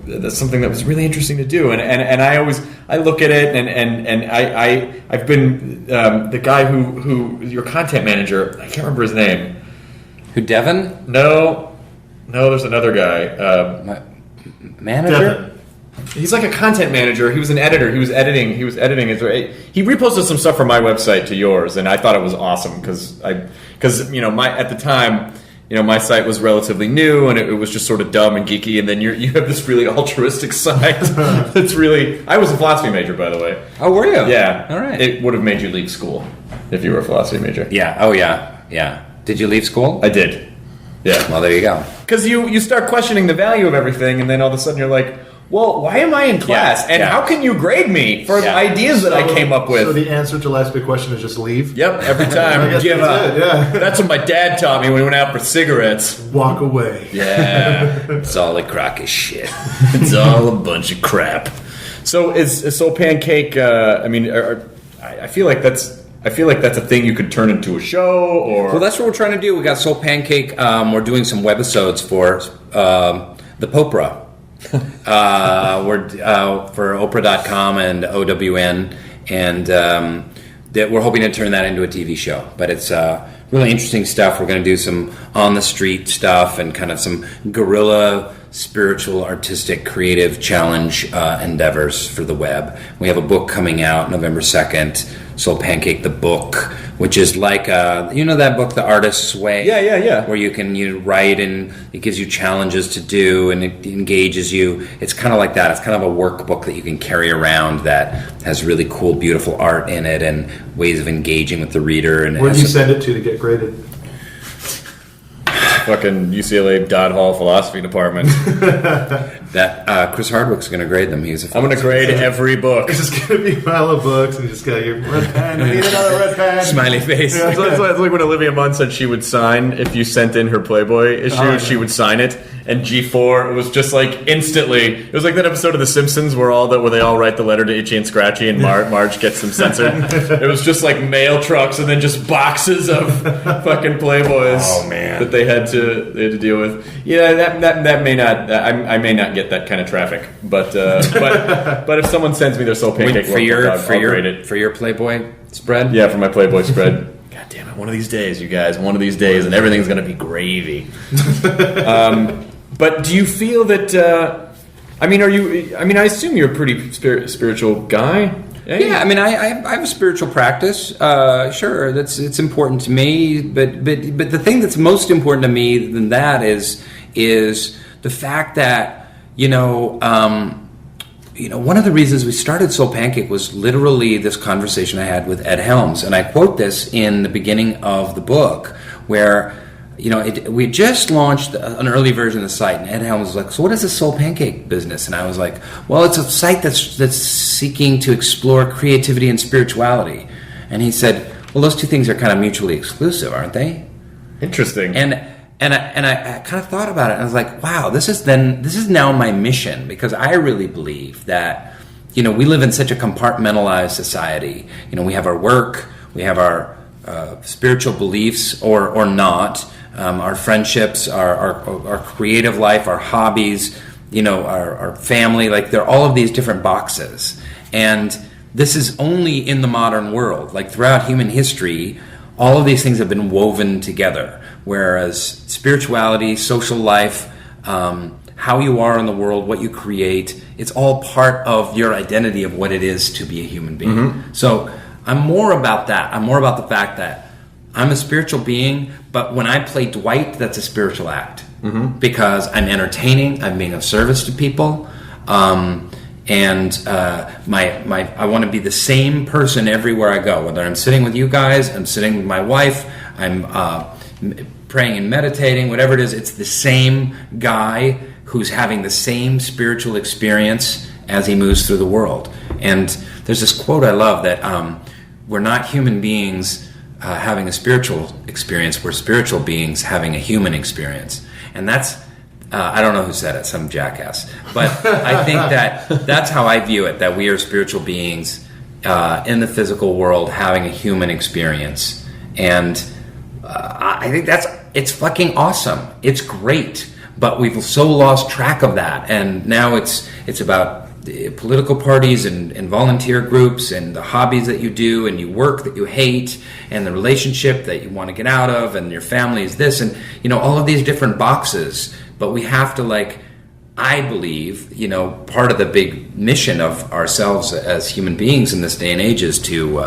That's something that was really interesting to do, and I look at it and I've been the guy who your content manager, I can't remember his name. Who, Devin? No, there's another guy. My manager? Devin. He's like a content manager. He was an editor. He was editing. He He reposted some stuff from my website to yours, and I thought it was awesome because at the time, my site was relatively new, and it was just sort of dumb and geeky. And then you have this really altruistic site. That's really. I was a philosophy major, by the way. Oh, were you? Yeah. All right. It would have made you leave school if you were a philosophy major. Yeah. Oh, yeah. Yeah. Did you leave school? I did. Yeah. Well, there you go. Because you start questioning the value of everything, and then all of a sudden you're like, well, why am I in class? And how can you grade me for the ideas that I came up with? So the answer to the last big question is just leave? Yep, every time. I guess Give that's up. it, yeah. That's what my dad taught me when we went out for cigarettes. Walk away. Yeah, it's all a crock of shit. It's all a bunch of crap. So is Soul Pancake? I feel like that's a thing you could turn into a show, or Well, that's what we're trying to do. We got Soul Pancake. We're doing some webisodes for the Popra. We're for Oprah.com and OWN, and that we're hoping to turn that into a TV show. But it's really interesting stuff. We're going to do some on the street stuff and kind of some guerrilla spiritual, artistic, creative challenge endeavors for the web. We have a book coming out November 2nd, Soul Pancake the Book, which is like that book, The Artist's Way? Yeah. Where you write and it gives you challenges to do and it engages you. It's kind of like that. It's kind of a workbook that you can carry around that has really cool, beautiful art in it and ways of engaging with the reader. And Where do you send it to get graded? fucking UCLA Dodd Hall philosophy department. That Chris Hardwick's going to grade them. He's I'm going to grade every book. It's just going to be a pile of books and you just got your red pen. I need another red pen. smiley face. It's like when Olivia Munn said she would sign if you sent in her Playboy issue, she would sign it. And G4, it was just like instantly. It was like that episode of The Simpsons where they all write the letter to Itchy and Scratchy, and Marge gets them censored. It was just like mail trucks and then just boxes of fucking Playboys. Oh, man. That they had to deal with. Yeah, that may not. I may not get that kind of traffic, but if someone sends me their Soul Pancake for I'll grade it. your Playboy spread. Yeah, for my Playboy spread. God damn it! One of these days, you guys. One of these days, and everything's gonna be gravy. But do you feel that? I assume you're a pretty spiritual guy. Yeah, I have a spiritual practice. Sure, it's important to me. But the thing that's most important to me than that is the fact that one of the reasons we started Soul Pancake was literally this conversation I had with Ed Helms, and I quote this in the beginning of the book where. We just launched an early version of the site, and Ed Helms was like, "So what is the Soul Pancake business?" And I was like, "Well, it's a site that's seeking to explore creativity and spirituality." And he said, "Well, those two things are kind of mutually exclusive, aren't they?" Interesting. And I kind of thought about it, and I was like, "Wow, this is now my mission," because I really believe that we live in such a compartmentalized society. We have our work, we have our spiritual beliefs or not. Our friendships, our creative life, our hobbies, our family, like they're all of these different boxes. And this is only in the modern world. Like throughout human history, all of these things have been woven together. Whereas spirituality, social life, how you are in the world, what you create, it's all part of your identity of what it is to be a human being. Mm-hmm. So I'm more about that. I'm more about the fact that I'm a spiritual being, but when I play Dwight, that's a spiritual act. Mm-hmm. Because I'm entertaining, I'm being of service to people, and I want to be the same person everywhere I go. Whether I'm sitting with you guys, I'm sitting with my wife, I'm praying and meditating, whatever it is, it's the same guy who's having the same spiritual experience as he moves through the world. And there's this quote I love that we're not human beings having a spiritual experience, we're spiritual beings having a human experience. And that's, I don't know who said it, some jackass. But I think that's how I view it, that we are spiritual beings in the physical world having a human experience. And I think it's fucking awesome. It's great. But we've so lost track of that. And now it's about the political parties and volunteer groups and the hobbies that you do and you work that you hate and the relationship that you want to get out of and your family is this and all of these different boxes. But we have to I believe part of the big mission of ourselves as human beings in this day and age is to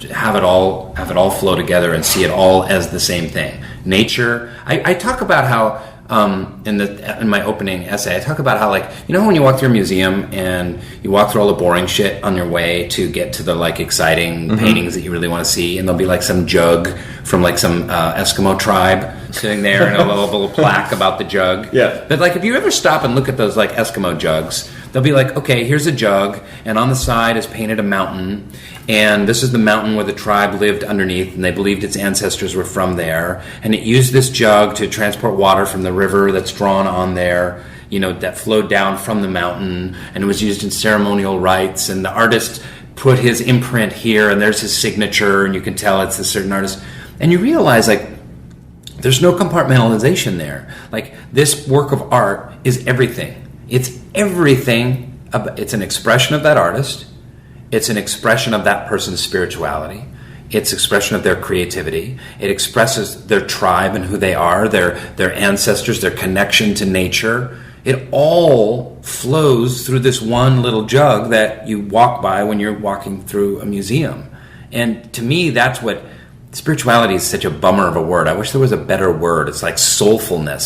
have it all flow together and see it all as the same thing. Nature. I talk about how in my opening essay, I talk about how, like, you know when you walk through a museum and you walk through all the boring shit on your way to get to the like exciting paintings that you really want to see, and there'll be like some jug from like some Eskimo tribe sitting there and a little plaque about the jug. Yeah. But like if you ever stop and look at those like Eskimo jugs, they'll be like, okay, here's a jug, and on the side is painted a mountain, and this is the mountain where the tribe lived underneath, and they believed its ancestors were from there, and it used this jug to transport water from the river that's drawn on there, you know, that flowed down from the mountain, and it was used in ceremonial rites, and the artist put his imprint here, and there's his signature, and you can tell it's a certain artist. And you realize, like, there's no compartmentalization there. Like, this work of art is everything. It's everything. It's an expression of that artist. It's an expression of that person's spirituality. It's expression of their creativity. It expresses their tribe and who they are, their ancestors, their connection to nature. It all flows through this one little jug that you walk by when you're walking through a museum. And to me, that's what spirituality is. Such a bummer of a word. I wish there was a better word. It's like soulfulness,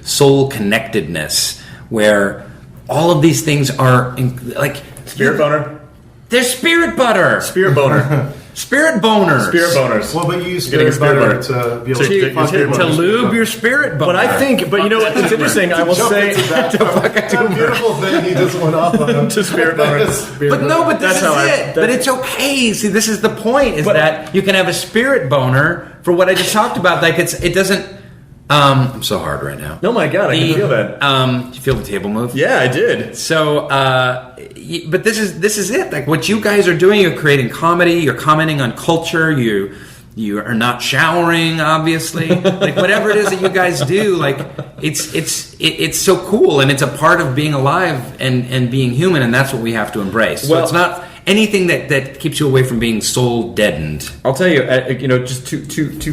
soul connectedness, where all of these things are like Spirit boner? They're spirit butter. Spirit boner. Spirit boners. Spirit boners. Well, but you use Getting a spirit spirit butter to be able To- fuck to- your To mother's lube spirit your spirit boner. But I think, but you know what? It's interesting. I will Jump say into that beautiful thing he just went off on. to spirit boners. Spirit But no, but this That's is how I- it. But it's okay. See, this is the point: is But- that you can have a spirit boner for what I just talked about. Like it doesn't. I'm so hard right now. Oh my god, I can feel that. Did you feel the table move? Yeah, I did. So, but this is it. Like what you guys are doing, you're creating comedy. You're commenting on culture. You are not showering, obviously. Like whatever it is that you guys do, like it's so cool, and it's a part of being alive and being human, and that's what we have to embrace. So Well- it's not anything that keeps you away from being soul deadened. I'll tell you, just two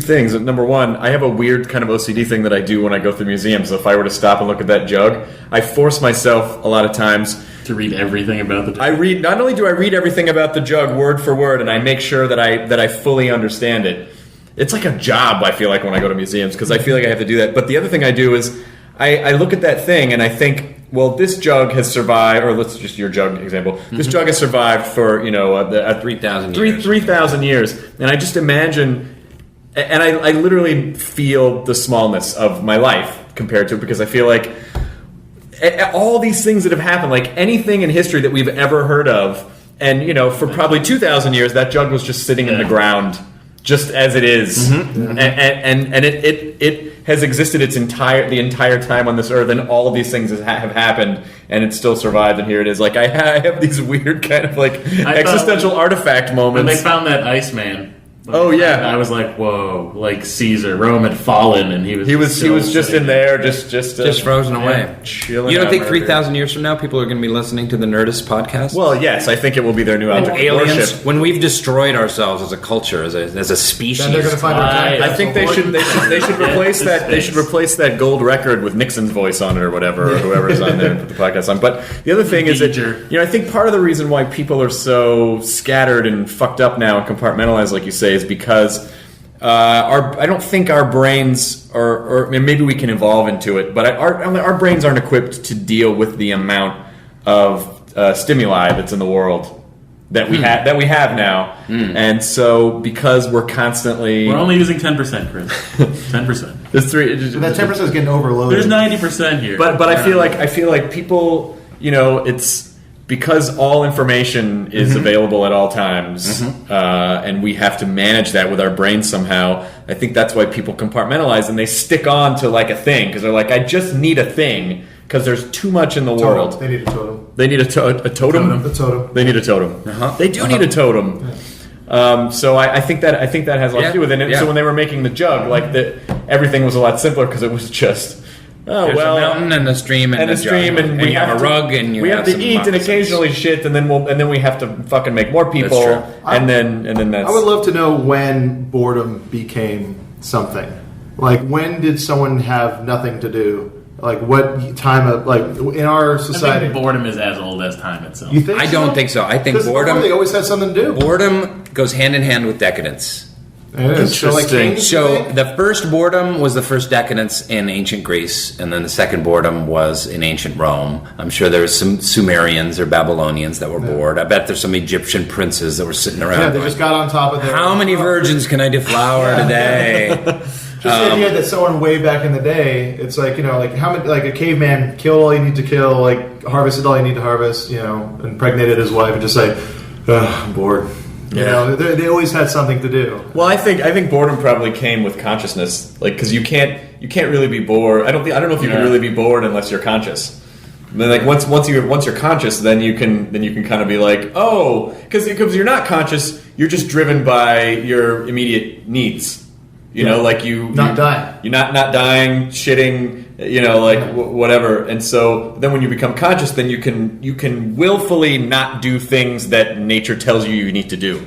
things. Number one, I have a weird kind of OCD thing that I do when I go through museums. If I were to stop and look at that jug, I force myself a lot of times To read everything about the Not only do I read everything about the jug word for word, and I make sure that I fully understand it. It's like a job, I feel like, when I go to museums, because I feel like I have to do that. But the other thing I do is I look at that thing and I think, well, this jug has survived, or let's just your jug example. This jug has survived for 3,000 years. 3,000 years, and I just imagine, and I literally feel the smallness of my life compared to it, because I feel like all these things that have happened, like anything in history that we've ever heard of, and for probably 2,000 years, that jug was just sitting in the ground, just as it is, and it has existed the entire time on this earth, and all of these things have happened, and it still survived, and here it is. Like I have these weird kind of like existential artifact moments. When they found that Iceman. Oh, yeah. I was like, whoa! Like Caesar, Rome had fallen, and he was just in there, just frozen away. Chilling. You don't out think right 3,000 years from now people are going to be listening to the Nerdist podcast? Well, yes, I think it will be their new And object of aliens, worship. when we've destroyed ourselves as a culture, as a species. Then they're going to find our time. I think they should replace that. They should replace that gold record with Nixon's voice on it, or whatever, or whoever's on there and put the podcast on. But the other thing is that I think part of the reason why people are so scattered and fucked up now and compartmentalized, like you say, is because I don't think our brains, or maybe we can evolve into it, but our brains aren't equipped to deal with the amount of stimuli that's in the world that we have now, and so because we're only using 10%, Chris. 10%. there's three. That 10% is getting overloaded. There's 90% here. But I feel like people, it's because all information is available at all times, and we have to manage that with our brains somehow. I think that's why people compartmentalize and they stick on to like a thing, because they're like, I just need a thing because there's too much in the world. They need a totem. They need a totem. The totem. They need a totem. They do need a totem. So I think that has a lot to do with it. And so when they were making the jug, everything was a lot simpler because it was just. Oh, There's well, a mountain and a stream and a stream, and we have a rug, and we have to some eat, and moccasins. occasionally shit, and then we have to fucking make more people, That's true. and then that's. I would love to know when boredom became something. Like, when did someone have nothing to do? Like, what time of, like, in our I society? think boredom is as old as time itself. You think I so? don't think so. I think 'Cause before boredom. they always had something to do. Boredom goes hand in hand with decadence. It is. So, like, Interesting. kings, So you think? the first boredom was the first decadence in ancient Greece, and then the second boredom was in ancient Rome. I'm sure there was some Sumerians or Babylonians that were bored. I bet there's some Egyptian princes that were sitting around. Yeah, they going, just got on top of their. how many virgins can I deflower today? Just the idea that someone way back in the day, it's like, like how many, like a caveman killed all you need to kill, like harvested all you need to harvest, impregnated his wife, and just say, I'm bored. They always had something to do. Well, I think boredom probably came with consciousness, like because you can't really be bored. I don't know if you can really be bored unless you're conscious. And then, like once you're conscious, then you can kind of be like, oh, because you're not conscious, you're just driven by your immediate needs. Like you're not dying, shitting, whatever. And so then when you become conscious, then you can willfully not do things that nature tells you need to do.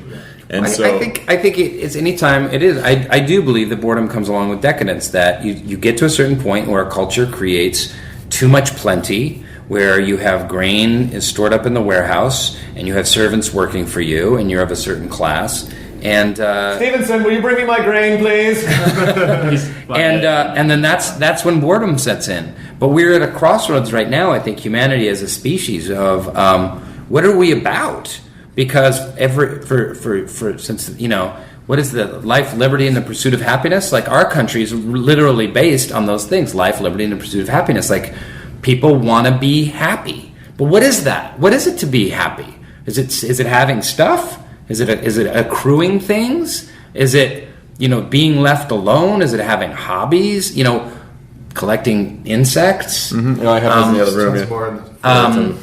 And I think it's anytime it is. I do believe that boredom comes along with decadence. That you get to a certain point where a culture creates too much plenty, where you have grain is stored up in the warehouse, and you have servants working for you, and you're of a certain class. And Stevenson, will you bring me my grain, please? and then that's when boredom sets in. But we're at a crossroads right now. I think humanity as a species of what are we about? Because since what is the life, liberty, and the pursuit of happiness? Like our country is literally based on those things: life, liberty, and the pursuit of happiness. Like people want to be happy, but what is that? What is it to be happy? Is it having stuff? Is it accruing things? Is it being left alone? Is it having hobbies? Collecting insects? Mm-hmm. I have those in the other room.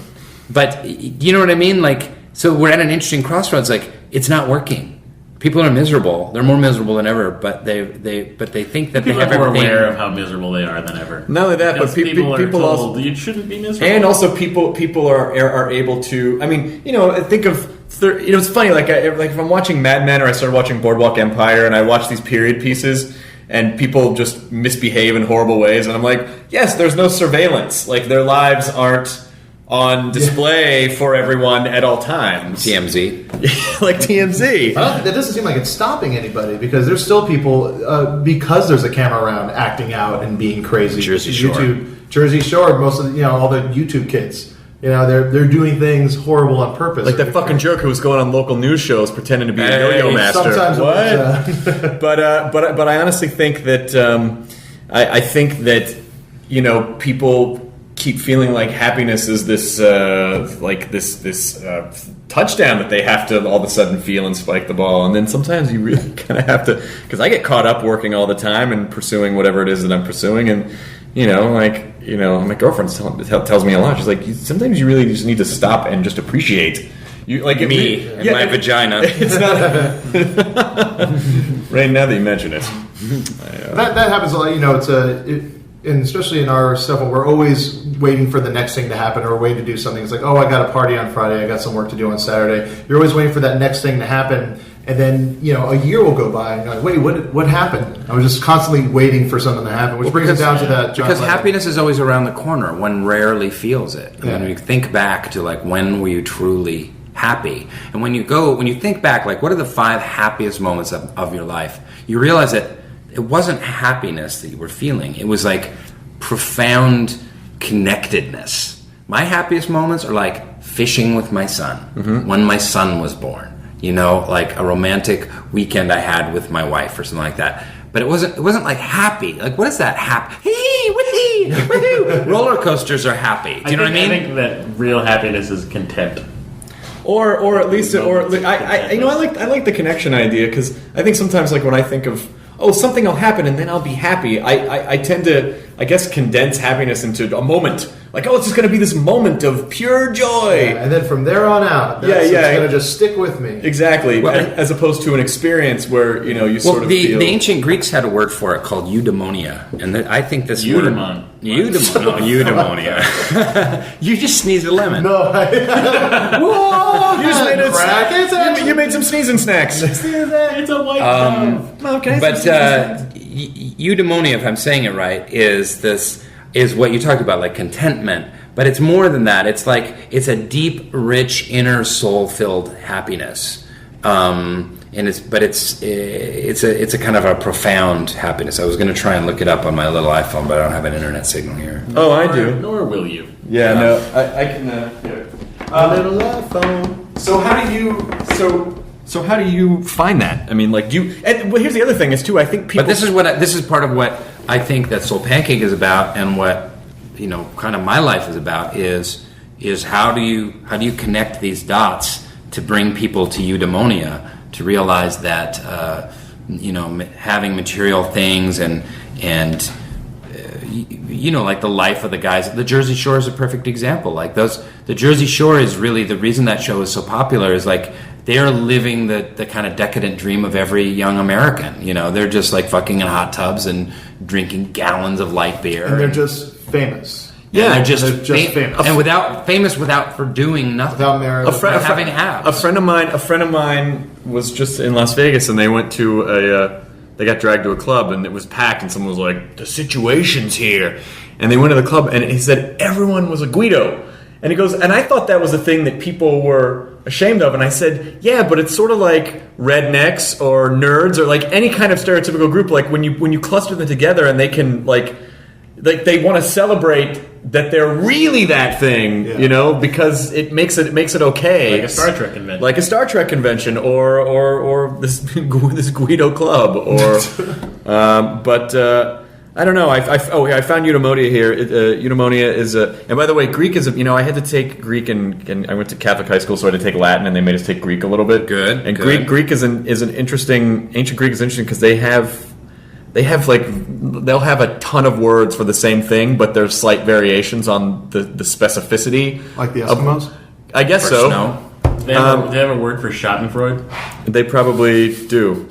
But you know what I mean? Like, so we're at an interesting crossroads. Like, it's not working. People are miserable. They're more miserable than ever. But they think that People they have are more everything. aware of how miserable they are than ever. Not only that, Because but people are told also, you shouldn't be miserable. and also people are able to. I mean, think of. It's funny. Like if I'm watching Mad Men or I started watching Boardwalk Empire and I watch these period pieces and people just misbehave in horrible ways, and I'm like, yes, there's no surveillance. Like their lives aren't on display for everyone at all times. TMZ. Like TMZ. That doesn't seem like it's stopping anybody because there's still people because there's a camera around acting out and being crazy. Jersey Shore. Jersey Shore. Most of all the YouTube kids. They're doing things horrible on purpose. Like that fucking jerk who was going on local news shows pretending to be a yo-yo master. Sometimes what? But I honestly think that I think that people keep feeling like happiness is this touchdown that they have to all of a sudden feel and spike the ball, and then sometimes you really kind of have to. Because I get caught up working all the time and pursuing whatever it is that I'm pursuing, and my girlfriend tells me a lot. She's like, sometimes you really just need to stop and just appreciate. You like Me and my vagina. It's not. Rainn, now that you mention it, that happens a lot. And especially in our stuff, when we're always waiting for the next thing to happen or waiting to do something. It's like, oh, I got a party on Friday. I got some work to do on Saturday. You're always waiting for that next thing to happen. And then, a year will go by, and you're like, wait, what happened? I was just constantly waiting for something to happen, which brings it down to that. Because happiness is always around the corner. One rarely feels it. Yeah. When you think back to, when were you truly happy? And when you think back, what are the 5 happiest moments of your life? You realize that it wasn't happiness that you were feeling. It was, profound connectedness. My happiest moments are, fishing with my son. Mm-hmm. When my son was born. A romantic weekend I had with my wife or something like that. But it wasn't happy. What is that? Happy? Woohoo! Roller coasters are happy. Do you know what I mean? I think that real happiness is content. or at least, I like the connection idea because I think sometimes when I think of something will happen and then I'll be happy. I tend to, condense happiness into a moment. It's just going to be this moment of pure joy. Yeah, and then from there on out, it's going to just stick with me. Exactly. Well, as opposed to an experience where, you sort of feel... The ancient Greeks had a word for it called eudaimonia. And I think this Eudaimon. word... Eudaimonia. You just sneezed a lemon. No, Whoa! You just made you made some sneezing snacks. It's a white dove. Okay. But eudaimonia, if I'm saying it right, is what you talked about, contentment. But it's more than that. It's a deep, rich, inner soul-filled happiness. and it's a kind of a profound happiness. I was going to try and look it up on my little iPhone, but I don't have an internet signal here. Oh, I do. Nor will you. Yeah, no, I can. Here. Little iPhone. So how do you? So how do you find that? I mean, like, do you? And well, here's the other thing is too. I think people. But this is part of what I think that Soul Pancake is about, and what kind of my life is about is how do you connect these dots to bring people to eudaimonia, to realize that having material things and like the life of the guys. The Jersey Shore is a perfect example. Like the Jersey Shore is really the reason that show is so popular. Is like they're living the kind of decadent dream of every young American. They're just like fucking in hot tubs and drinking gallons of light beer. And they're just famous. Yeah, they're just famous. And without for doing nothing. Without merit. Having abs. A friend of mine was just in Las Vegas, and they went to they got dragged to a club, and it was packed, and someone was like, "The situation's here," and they went to the club, and he said everyone was a Guido, and he goes, and I thought that was a thing that people were ashamed of, and I said, yeah, but it's sort of like rednecks or nerds or like any kind of stereotypical group, like when you cluster them together, and they can like they want to celebrate that they're really that thing, because it makes it okay. Like a Star Trek convention. Like a Star Trek convention, or this Guido club, or but I don't know. I found eudaimonia here. Eudaimonia is and by the way, Greek is I had to take Greek and I went to Catholic high school, so I had to take Latin, and they made us take Greek a little bit. Good. And good. Greek is an interesting. Ancient Greek is interesting because they have like they'll have a ton of words for the same thing, but there's slight variations on the specificity. Like the Eskimos? I guess so. Snow. They have a word for Schadenfreude? They probably do.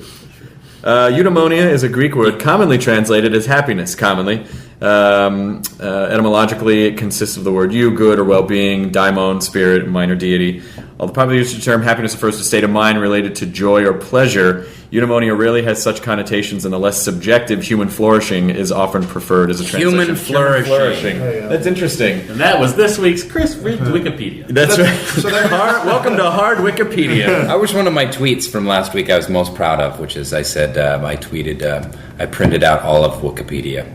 Eudaimonia is a Greek word commonly translated as happiness, commonly. Etymologically, it consists of the word eu, good or well-being, daimon, spirit, minor deity. Although the popular usage of the term happiness refers to a state of mind related to joy or pleasure, eudaimonia rarely has such connotations, and the less subjective human flourishing is often preferred as a translation. Human flourishing. That's interesting. And that was this week's Chris Reads Wikipedia. That's right. Welcome to Hard Wikipedia. That was one of my tweets from last week I was most proud of, which is I said I tweeted, I printed out all of Wikipedia.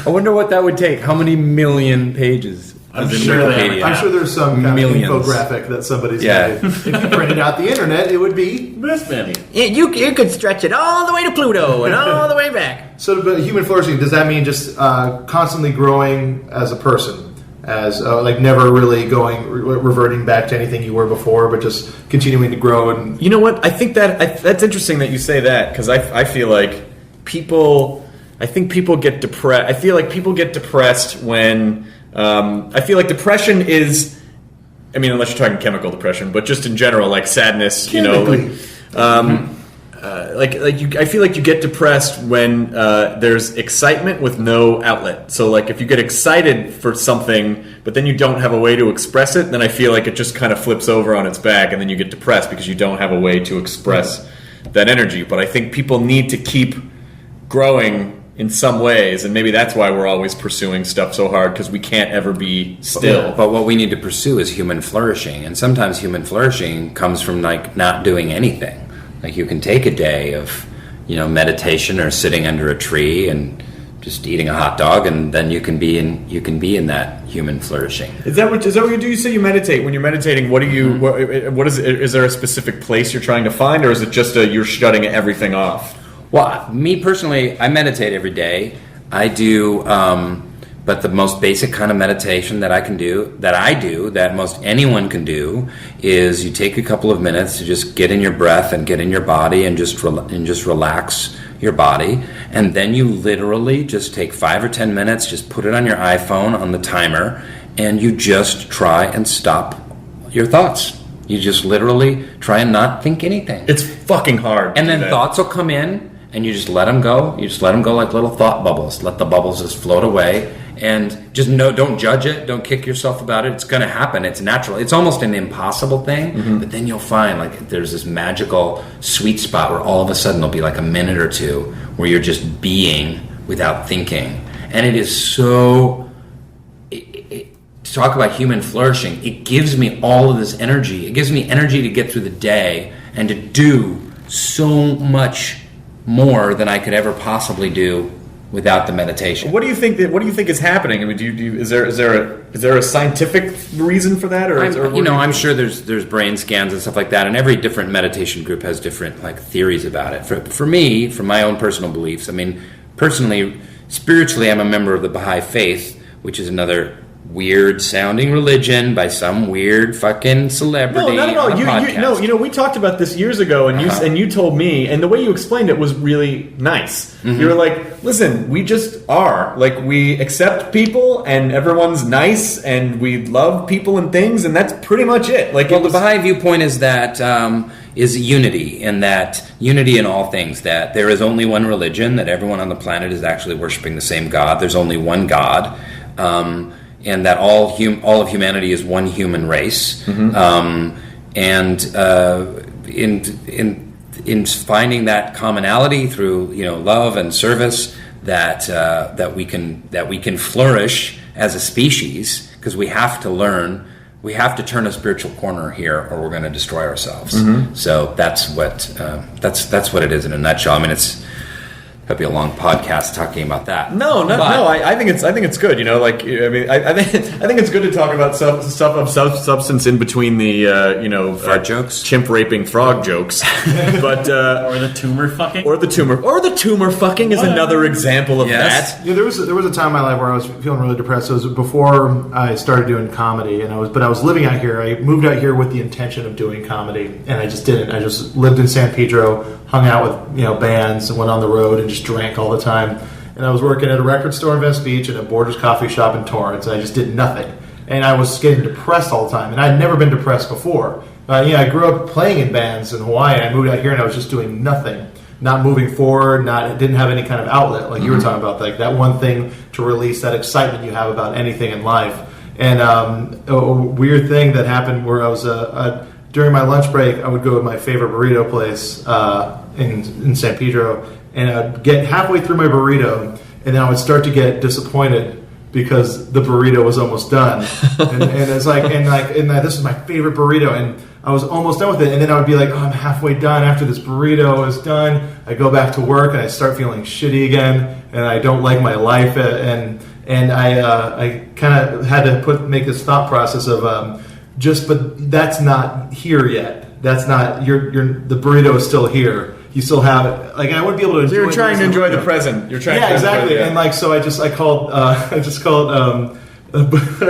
I wonder what that would take. How many million pages? I'm sure there's some kind of infographic that somebody's made. If you printed out the internet, it would be this many. You could stretch it all the way to Pluto and all the way back. So, but human flourishing, does that mean just constantly growing as a person? As like never really reverting back to anything you were before, but just continuing to grow. And you know what? I think that's interesting that you say that, because I feel like people get depressed. I feel like people get depressed when I feel like depression is. I mean, unless you're talking chemical depression, but just in general, like sadness. Chemically. I feel like you get depressed when there's excitement with no outlet. So like if you get excited for something, but then you don't have a way to express it, then I feel like it just kind of flips over on its back, and then you get depressed because you don't have a way to express that energy. But I think people need to keep growing in some ways, and maybe that's why we're always pursuing stuff so hard, because we can't ever be still. But what we need to pursue is human flourishing, and sometimes human flourishing comes from like not doing anything. Like you can take a day of, meditation or sitting under a tree and just eating a hot dog, and then you can be in that human flourishing. Is that what you do? You say you meditate. When you're meditating, what do you? What is it? Is there a specific place you're trying to find, or is it just you're shutting everything off? Well, me personally, I meditate every day. I do. But the most basic kind of meditation that I do, that most anyone can do, is you take a couple of minutes to just get in your breath and get in your body and just relax your body, and then you literally just take 5 or 10 minutes, just put it on your iPhone on the timer, and you just try and stop your thoughts. You just literally try and not think anything. It's fucking hard. And then thoughts will come in, and you just let them go. You just let them go like little thought bubbles. Let the bubbles just float away. And just don't judge it. Don't kick yourself about it. It's going to happen. It's natural. It's almost an impossible thing. But then you'll find like there's this magical sweet spot where all of a sudden there'll be like a minute or two where you're just being without thinking. And it is so... talk about human flourishing, it gives me all of this energy. It gives me energy to get through the day and to do so much more than I could ever possibly do without the meditation. What do you think is happening? I mean, is there a scientific reason for that, or I'm sure there's brain scans and stuff like that, and every different meditation group has different like theories about it. For me, from my own personal beliefs, I mean, personally, spiritually, I'm a member of the Baha'i faith, which is another weird sounding religion by some weird fucking celebrity. No, not at all. on a podcast. We talked about this years ago, and you told me, and the way you explained it was really nice. Mm-hmm. You were like, "Listen, we just are. Like, we accept people, and everyone's nice, and we love people and things, and that's pretty much it." Like, the Baha'i viewpoint is that is unity, and that unity in all things. That there is only one religion. That everyone on the planet is actually worshiping the same God. There's only one God. And that all of humanity is one human race, and in finding that commonality through love and service, that we can flourish as a species, because we have to learn. We have to turn a spiritual corner here, or we're going to destroy ourselves. So that's what it is in a nutshell. I mean, that'd be a long podcast talking about that. No. I think it's good. I think it's good to talk about stuff of substance in between the fart jokes, chimp raping frog jokes, but or the tumor fucking, or the tumor fucking is another example of that. Yeah, there was a time in my life where I was feeling really depressed. It was before I started doing comedy, and I was living out here. I moved out here with the intention of doing comedy, and I just didn't. I just lived in San Pedro, hung out with bands, and went on the road and just drank all the time. And I was working at a record store in Venice Beach and a Borders coffee shop in Torrance, and I just did nothing. And I was getting depressed all the time, and I'd never been depressed before. I grew up playing in bands in Hawaii, and I moved out here and I was just doing nothing, not moving forward, didn't have any kind of outlet, like you were talking about, like that one thing to release that excitement you have about anything in life. And a weird thing that happened where I was during my lunch break, I would go to my favorite burrito place in San Pedro, and I'd get halfway through my burrito, and then I would start to get disappointed because the burrito was almost done. and it's this is my favorite burrito, and I was almost done with it, and then I would be like, oh, I'm halfway done. After this burrito is done, I go back to work, and I start feeling shitty again, and I don't like my life, and I kind of had to make this thought process of but that's not here yet. That's not the burrito is still here. You still have it. Like, I wouldn't be able to enjoy. You're trying to enjoy the present. You're trying. Yeah, exactly. And so I called. I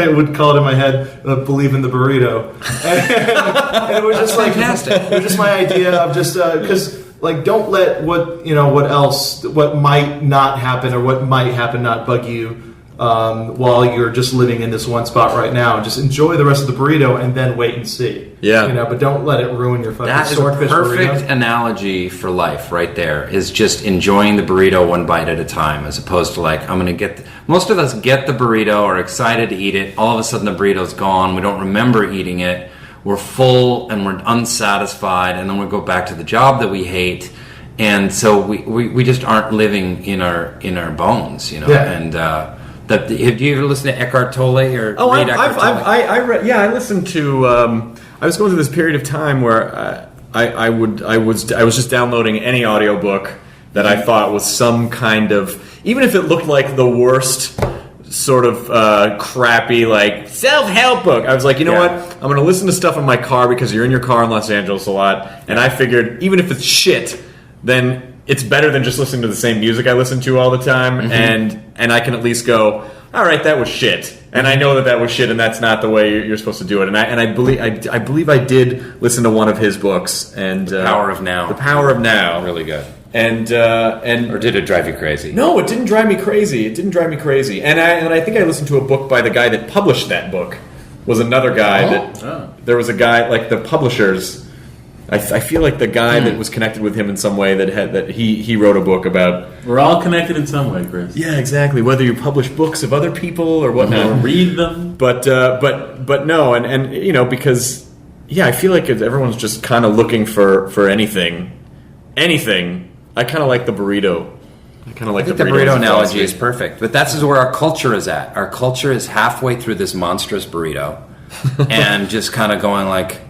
would call it in my head, believe in the burrito. And it was just like fantastic. It was just my idea of just because don't let what might not happen or what might happen not bug you. While you're just living in this one spot right now, just enjoy the rest of the burrito and then wait and see. Yeah, but don't let it ruin your fucking That is a swordfish perfect burrito. analogy for life, right there. Is just enjoying the burrito one bite at a time, as opposed to I'm going to get. Most of us get the burrito, are excited to eat it. All of a sudden, the burrito's gone. We don't remember eating it. We're full and we're unsatisfied, and then we go back to the job that we hate, and so we just aren't living in our bones, Yeah. And. Have you ever listened to Eckhart Tolle or read Eckhart Tolle? I read. Yeah, I listened to. I was going through this period of time where I was just downloading any audiobook that I thought was some kind of, even if it looked like the worst sort of crappy self-help book. I was like, you know what? I'm going to listen to stuff in my car because you're in your car in Los Angeles a lot, and I figured even if it's shit, then it's better than just listening to the same music I listen to all the time, and I can at least go, all right, that was shit, and I know that was shit, and that's not the way you're supposed to do it. And I believe I did listen to one of his books, and The Power of Now. The Power of Now, Really good. and Or did it drive you crazy? no, it didn't drive me crazy. And I think I listened to a book by the guy that published that book. Was another guy there was a guy like the publishers. I feel like the guy that was connected with him in some way that he wrote a book about. We're all connected in some way, Chris. Yeah, exactly. Whether you publish books of other people or whatnot, Or read them. but no, and because I feel like everyone's just kind of looking for anything. I kind of like the burrito I kind of like I think the burrito analogy is perfect, but that's where our culture is at. Our culture is halfway through this monstrous burrito, and just kind of going like,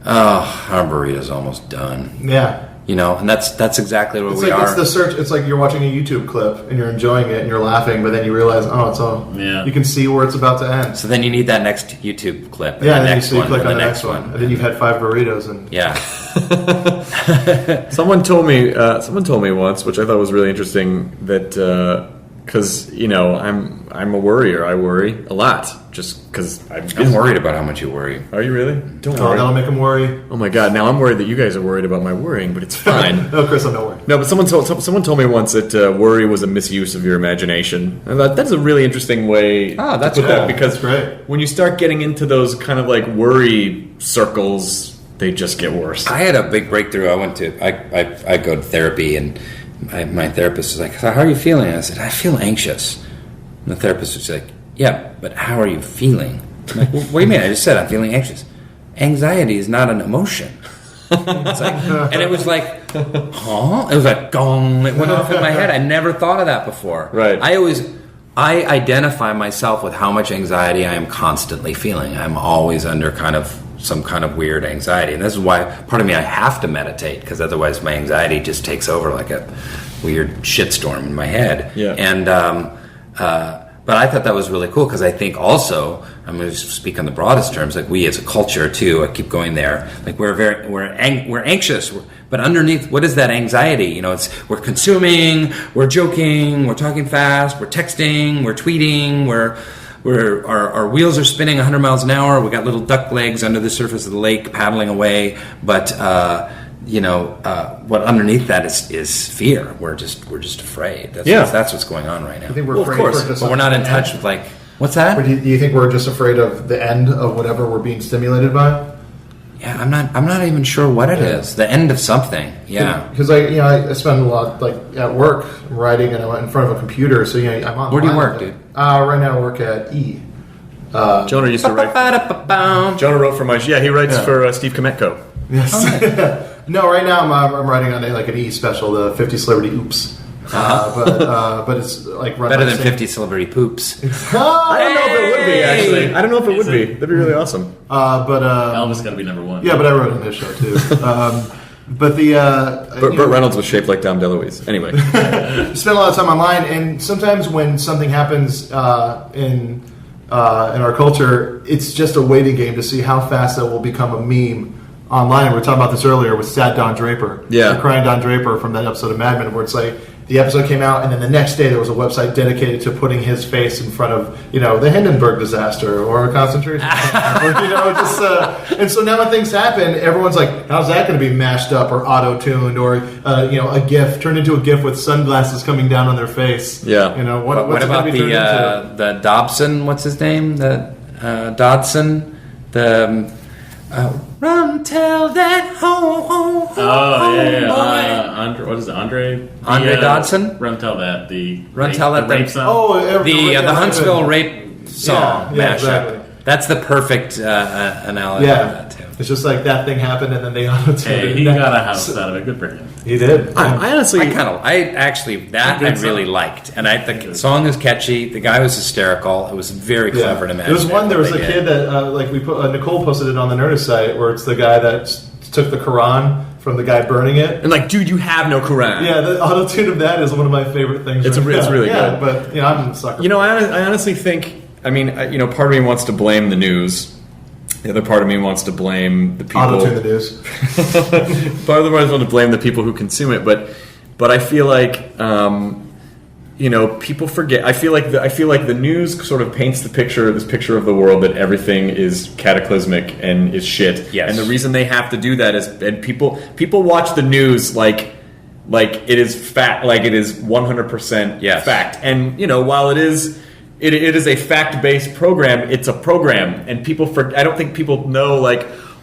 "Oh, our burrito's almost done." Yeah. You know, and that's exactly where It's we like are. it's the search. It's like you're watching a YouTube clip and you're enjoying it and you're laughing, but then you realize, oh, it's all. Yeah. You can see where it's about to end. So then you need that next YouTube clip. And Yeah, the and then next you one, click and on the the next one, and then you've had 5 burritos and. Yeah. Someone told me once, which I thought was really interesting, that because I'm a worrier. I worry a lot just because I'm worried about how much you worry. Are you really? Don't Oh, worry. that'll make them worry. Oh my god! Now I'm worried that you guys are worried about my worrying, but it's fine. No, Chris, I'm not worried. No, but someone told me once that worry was a misuse of your imagination, and that's a really interesting way. That's to put that, cool. because That's great. when you start getting into those kind of like worry circles, they just get worse. I had a big breakthrough. I go to therapy, and my therapist was like, "So how are you feeling?" I said, "I feel anxious." And the therapist was like, "Yeah, but how are you feeling?" I'm like, "What do you mean? I just said I'm feeling anxious. Anxiety is not an emotion." It's like, and it was like, huh? It was like, gong. It went off in my head. I never thought of that before. Right. I identify myself with how much anxiety I am constantly feeling. I'm always under some kind of weird anxiety, and this is why part of me I have to meditate, because otherwise my anxiety just takes over like a weird shitstorm in my head. Yeah. And but I thought that was really cool, because I think also, I'm going to speak on the broadest terms, like we as a culture too. I keep going there. Like we're anxious, but underneath, what is that anxiety? You know, we're consuming, we're joking, we're talking fast, we're texting, we're tweeting, our wheels are spinning 100 miles an hour. We got little duck legs under the surface of the lake paddling away, but what underneath that is fear. We're just afraid. That's what's going on right now. I think we're Well, of afraid course, for just But we're not in touch with like, what's that? But do you think we're just afraid of the end of whatever we're being stimulated by? Yeah, I'm not even sure what it is. The end of something. Yeah. Because I spend a lot like at work writing and I'm in front of a computer, so I'm on. Where do you work, dude? Right now I work at E. Jonah used to write. Jonah wrote for he writes for Steve Kometko. Yes. No, right now I'm writing on an E special, the 50 Celebrity Oops. But it's like run Better by than the same- 50 celebrity poops. I don't know if it would be actually. I don't know if it would be. That'd be really awesome. Elvis got to be number 1. Yeah, but I wrote on this show too. But Burt Reynolds was shaped like Dom DeLuise. Anyway, spend a lot of time online, and sometimes when something happens in our culture, it's just a waiting game to see how fast that will become a meme online. We were talking about this earlier with Sad Don Draper. Yeah. The crying Don Draper from that episode of Mad Men, where it's like the episode came out, and then the next day there was a website dedicated to putting his face in front of the Hindenburg disaster or a concentration camp, or and so now when things happen, everyone's like, how's that going to be mashed up or auto-tuned or a GIF turned into a GIF with sunglasses coming down on their face? Yeah. What's What it gonna about be turned into? the Dobson? What's his name? The Dodson. Run, tell that ho Oh, yeah. boy. Andre, what is it? Andre Dodson? Run Tell That. Tell That rape the- song. Oh, the Huntsville rape song Yeah, mashup. exactly. That's the perfect analogy Yeah. of that too. It's just like that thing happened, and then they auto-tuned Hey, it. he got a house out of it. Good for him. He did. I honestly, That Good I really song. liked, and the song is catchy. The guy was hysterical. It was very clever to imagine. There was one. There was a what they kid did. that we put. Nicole posted it on the Nerdist site, where it's the guy that took the Quran from the guy burning it. and like, dude, you have no Quran. Yeah, the auto tune of that is one of my favorite things. It's really good. But I'm a sucker. I honestly think. I mean, part of me wants to blame the news. The other part of me wants to blame the people. auto tune the news. Part of the part wants to blame the people who consume it, but I feel like people forget. I feel like the news sort of paints this picture of the world that everything is cataclysmic and is shit. Yes. And the reason they have to do that is, and people watch the news like it is fact, like it is 100% Yes. fact. And while it is a fact-based program, it's a program, and I don't think people know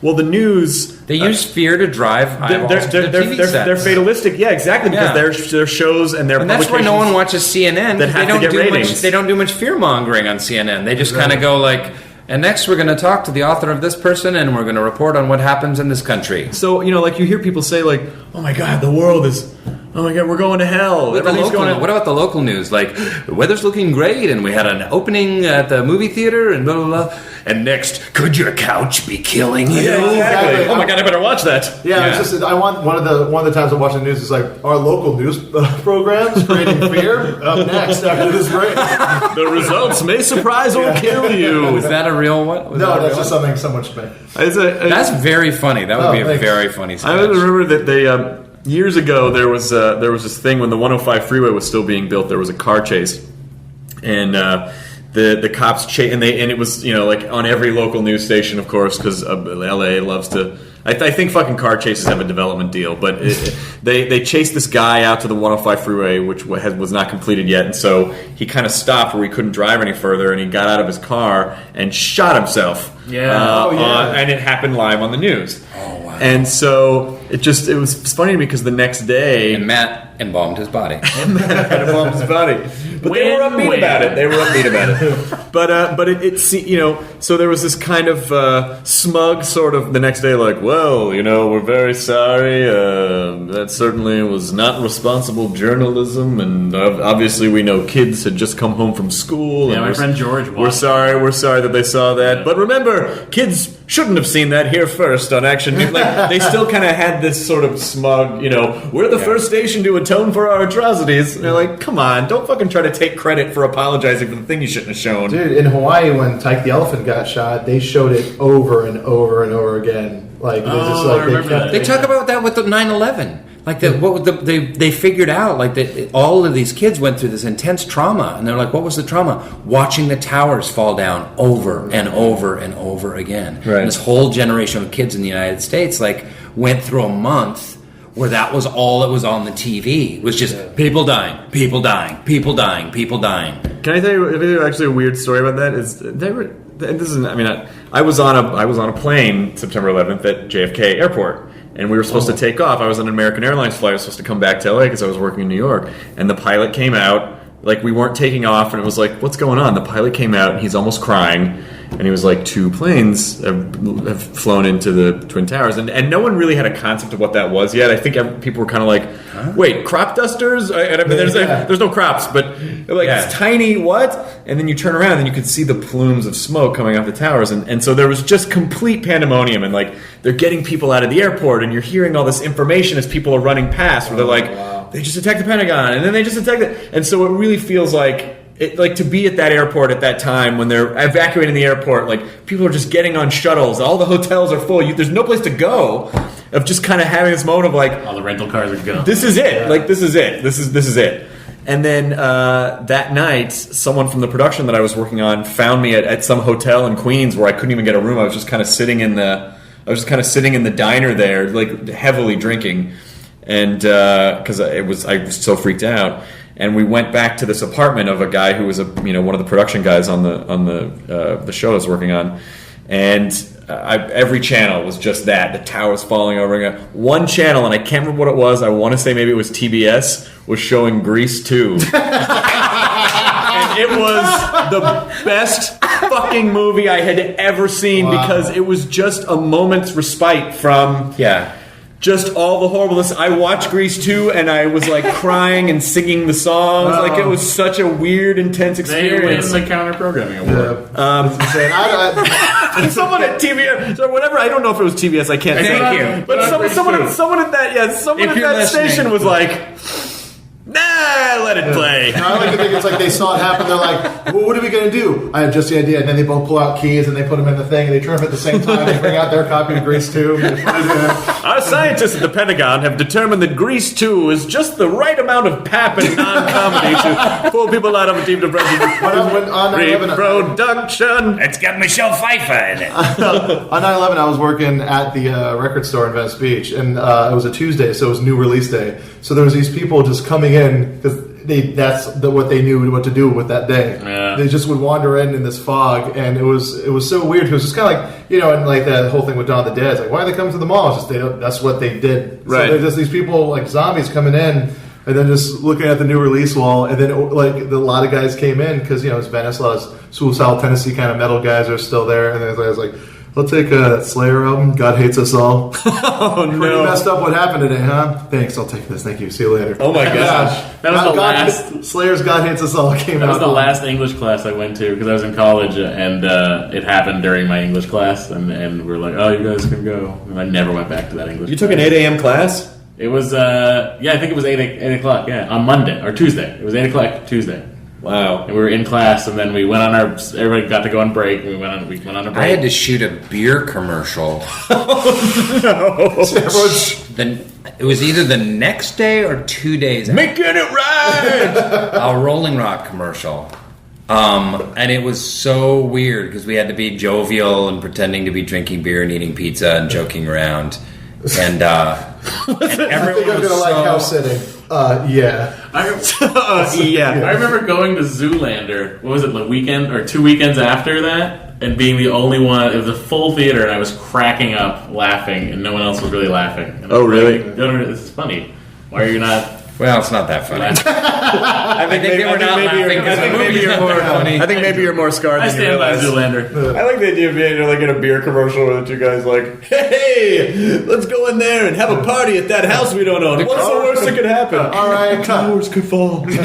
the news. They use fear to drive eyeballs to the TV sets. They're fatalistic. Yeah, exactly. Because Yeah. their shows and their And that's why no one watches CNN. that Because have to get ratings. They don't do much fear mongering on CNN. They just kind of go like, and next we're going to talk to the author of this person, and we're going to report on what happens in this country. So you hear people say like, "Oh my God, the world is oh my god, we're going to hell. What about the local news? Like, the weather's looking great, and we had an opening at the movie theater, and blah, blah, blah. And next, could your couch be killing you? Yeah, exactly. Oh my god, I better watch that. Yeah, it's just I want one of the times I'm watching the news is like our local news programs creating fear. Up next after this break, the results may surprise or kill you. Was that a real one? No, that's just something someone should make. That's very funny. That would be a very funny sketch. I remember that they years ago there was this thing when the 105 freeway was still being built. There was a car chase, and the cops and it was like on every local news station, of course, because LA loves to. I think fucking car chases have a development deal, but they chased this guy out to the 105 freeway, which was not completed yet, and so he kind of stopped where he couldn't drive any further, and he got out of his car and shot himself. And it happened live on the news. Oh wow! And so it was funny because the next day, and Matt embalmed his body. But they were upbeat about it. But so there was this kind of smug sort of the next day, like, well, we're very sorry. That certainly was not responsible journalism, and obviously we know kids had just come home from school. Yeah, and my friend George. We're sorry that they saw that. Yeah. But remember, kids shouldn't have seen that here first on Action News. Like, they still kind of had this sort of smug, we're the first station to atone for our atrocities. And they're like, come on, don't fucking try to take credit for apologizing for the thing you shouldn't have shown. Dude, in Hawaii, when Tyke the elephant got shot, they showed it over and over and over again. Like, they talk about that with the 9/11. Like they figured out like that all of these kids went through this intense trauma, and they're like, what was the trauma? Watching the towers fall down over and over and over again. Right. And this whole generation of kids in the United States went through a month where that was all that was on the TV. It was just people dying, people dying, people dying, people dying. Can I tell you actually a weird story about that? I was on a plane September 11th at JFK Airport. And we were supposed to take off. I was on an American Airlines flight. I was supposed to come back to LA because I was working in New York. And the pilot came out, like we weren't taking off, and it was like, what's going on? The pilot came out, and he's almost crying. And he was like, 2 planes have flown into the Twin Towers. And no one really had a concept of what that was yet. I think people were kind of like, wait, crop dusters? There's no crops, but it's tiny what? And then you turn around and you could see the plumes of smoke coming off the towers. And so there was just complete pandemonium. And they're getting people out of the airport, and you're hearing all this information as people are running past where they're like, they just attacked the Pentagon, and then they just attacked it. And so it really feels like, to be at that airport at that time when they're evacuating the airport, people are just getting on shuttles. All the hotels are full. There's no place to go. Of just kind of having this moment of all the rental cars are gone. This is it. This is it. This is it. And then that night, someone from the production that I was working on found me at some hotel in Queens where I couldn't even get a room. I was just kind of sitting in the diner there, heavily drinking, and because I was so freaked out. And we went back to this apartment of a guy who was one of the production guys on the show I was working on, and every channel was just that, the towers falling over again. One channel, and I can't remember what it was. I want to say maybe it was TBS, was showing Grease 2. And it was the best fucking movie I had ever seen because it was just a moment's respite from just all the horribleness. I watched Grease 2 and I was crying and singing the songs. It was such a weird, intense experience. They win the counter programming award. Someone at TBS or whatever. I don't know if it was TBS. I can't say. Thank you. But someone at that station was like, nah, let it play. I like to think it's they saw it happen. They're like, well, what are we going to do? I have just the idea. And then they both pull out keys and they put them in the thing and they turn them at the same time. They bring out their copy of Grease 2. Our scientists at the Pentagon have determined that Grease 2 is just the right amount of pap and non-comedy to pull people out of a deep depression. Reproduction. It's got Michelle Pfeiffer in it. On 9/11, I was working at the record store in Venice Beach, and it was a Tuesday, so it was new release day. So there was these people just coming in because that's what they knew what to do with that day. Yeah. They just would wander in this fog, and it was so weird. It was just kind of and that whole thing with Dawn of the Dead. It's why are they coming to the mall? It's just that's what they did. Right. So there's just these people zombies coming in. And then just looking at the new release wall, and then a lot of guys came in because it's Venice. A lot of Suicidal Tennessee kind of metal guys are still there, and I was like, I'll take a Slayer album, God Hates Us All. Oh Pretty no! messed up what happened today, huh? Thanks, I'll take this. Thank you. See you later. Oh my gosh! That was the last. Slayer's God Hates Us All came out. That was the last English class I went to because I was in college, and it happened during my English class, and we're like, "Oh, you guys can go," and I never went back to that English. You took an 8 a.m. class? It was I think it was 8 o'clock. Yeah, on Monday or Tuesday. It was 8 o'clock Tuesday. Wow! And we were in class, and then we went on our. Everybody got to go on break. And we went on a break. I had to shoot a beer commercial. Then it was either the next day or 2 days. Making it right. A Rolling Rock commercial. And it was so weird because we had to be jovial and pretending to be drinking beer and eating pizza and joking around. And everyone I'm was gonna like house so... sitting. Yeah. I remember going to Zoolander. What was it, the weekend or 2 weekends after that, and being the only one. It was a full theater, and I was cracking up, laughing, and no one else was really laughing. And I Oh, was really? like, "No, this is funny. Why are you not?" Well, it's not that funny. I think they were not laughing because the movie's not that funny. I think maybe you're more scarred I than you stand by realize. Zoolander. I like the idea of being like in a beer commercial where the two guys like, "Hey, let's go in there and have a party at that house we don't own. What's the worst that could happen? All right, Towers could fall." I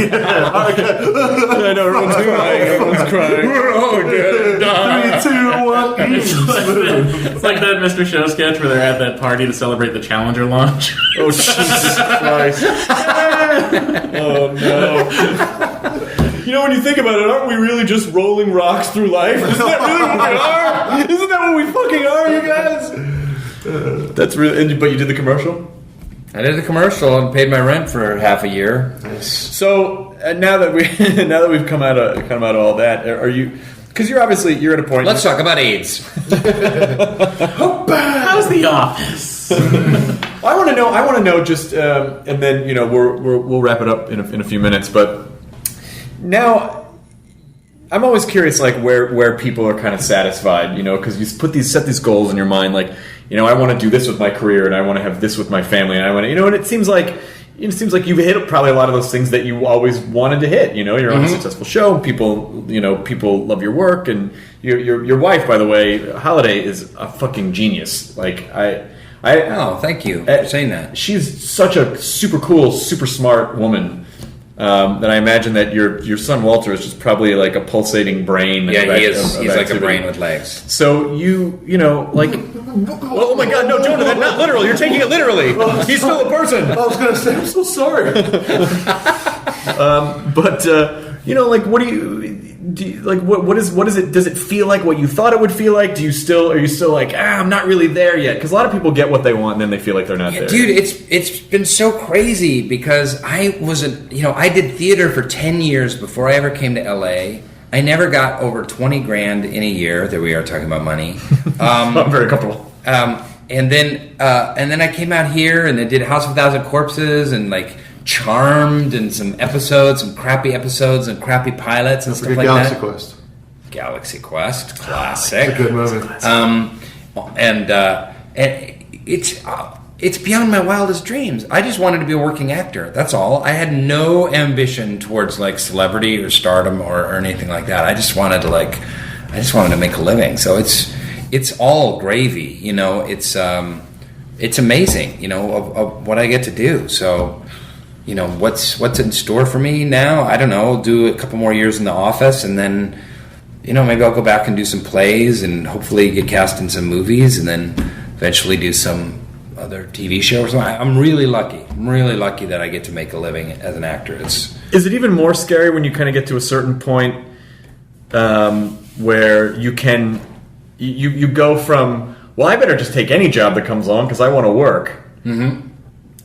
know everyone's crying. Everyone's crying. We're all gonna die. 3, 2, 1. It's like that Mr. Show sketch where they're at that party to celebrate the Challenger launch. Oh Jesus Christ! Oh no! You know, when you think about it, aren't we really just rolling rocks through life? Isn't that really what we are? Isn't that what we fucking are, you guys? That's really. But you did the commercial. I did the commercial and paid my rent for half a year. So now that we've come out of all that, are you? Because you're at a point. Let's talk about AIDS. How's the office? I want to know just, and then we'll wrap it up in a few minutes. But now, I'm always curious, like where people are kind of satisfied, because you set these goals in your mind, like, I want to do this with my career, and I want to have this with my family, and I want to, and it seems like you've hit probably a lot of those things that you always wanted to hit. You're on a successful show. People love your work, and your wife, by the way, Holiday, is a fucking genius. Like Oh, thank you for saying that. She's such a super cool, super smart woman that I imagine that your son Walter is just probably like a pulsating brain. Yeah, he is. He's like a activity. brain with legs. So like, oh my God, no, Jonah, that's not literal. You're taking it literally. He's still a person. I was gonna say, I'm so sorry. But like, what do you like? What is it? Does it feel like what you thought it would feel like? Are you still like, I'm not really there yet? Because a lot of people get what they want and then they feel like they're not there. Dude, it's been so crazy because I I did theater for 10 years before I ever came to LA. I never got over 20 grand in a year. There we are talking about money. I'm very comfortable. And then I came out here and I did House of a Thousand Corpses and like Charmed and some crappy episodes and crappy pilots and stuff like Galaxy that. Quest. Galaxy Quest, classic. It's a good movie. And it's beyond my wildest dreams. I just wanted to be a working actor. That's all. I had no ambition towards like celebrity or stardom or anything like that. I just wanted to make a living. So it's all gravy. It's amazing. Of what I get to do. So. What's in store for me now? I don't know. I'll do a couple more years in the office, and then, maybe I'll go back and do some plays, and hopefully get cast in some movies, and then eventually do some other TV show or something. I'm really lucky. I'm really lucky that I get to make a living as an actor. Is it even more scary when you kind of get to a certain point where you can you go from, well, I better just take any job that comes along because I want to work. Mm-hmm.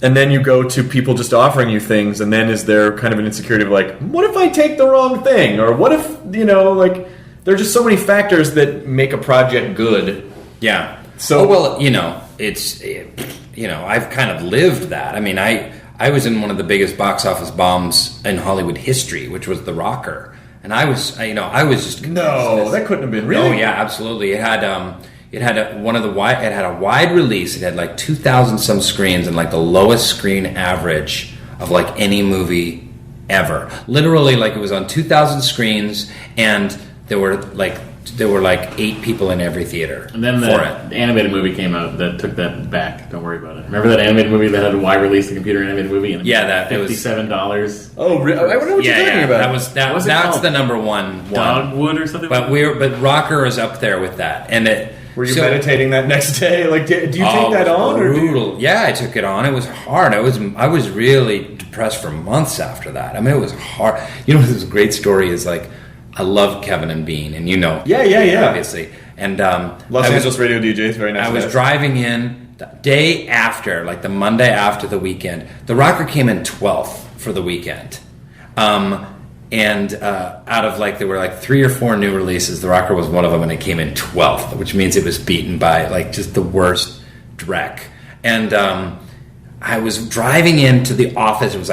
And then you go to people just offering you things, and then is there kind of an insecurity of like, what if I take the wrong thing? Or what if, like, there are just so many factors that make a project good. Yeah. So, I've kind of lived that. I mean, I was in one of the biggest box office bombs in Hollywood history, which was The Rocker. And I was just... No, that couldn't have been real. Oh, yeah, absolutely. It had a wide release. It had like 2,000 some screens and like the lowest screen average of like any movie ever. Literally, like it was on 2,000 screens, and there were like there were like 8 people in every theater. And then the animated movie came out that took that back. Don't worry about it. Remember that animated movie that had a wide release, the computer animated movie? And that it was $57. Oh, really? I wonder what you're talking about. That's the number one. Dogwood or something. But Rocker is up there with that, and it. Were you meditating that next day? Like, do you take that on? Brutal. Yeah, I took it on. It was hard. I was really depressed for months after that. I mean, it was hard. You know, this great story is like, I love Kevin and Bean, and you know, yeah, obviously. And Los Angeles radio DJs, very nice. I was driving in the day after, like the Monday after the weekend. The Rocker came in 12th for the weekend. And out of there were 3 or 4 new releases. The Rocker was one of them, and it came in 12th, which means it was beaten by just the worst dreck. And I was driving into the office. It was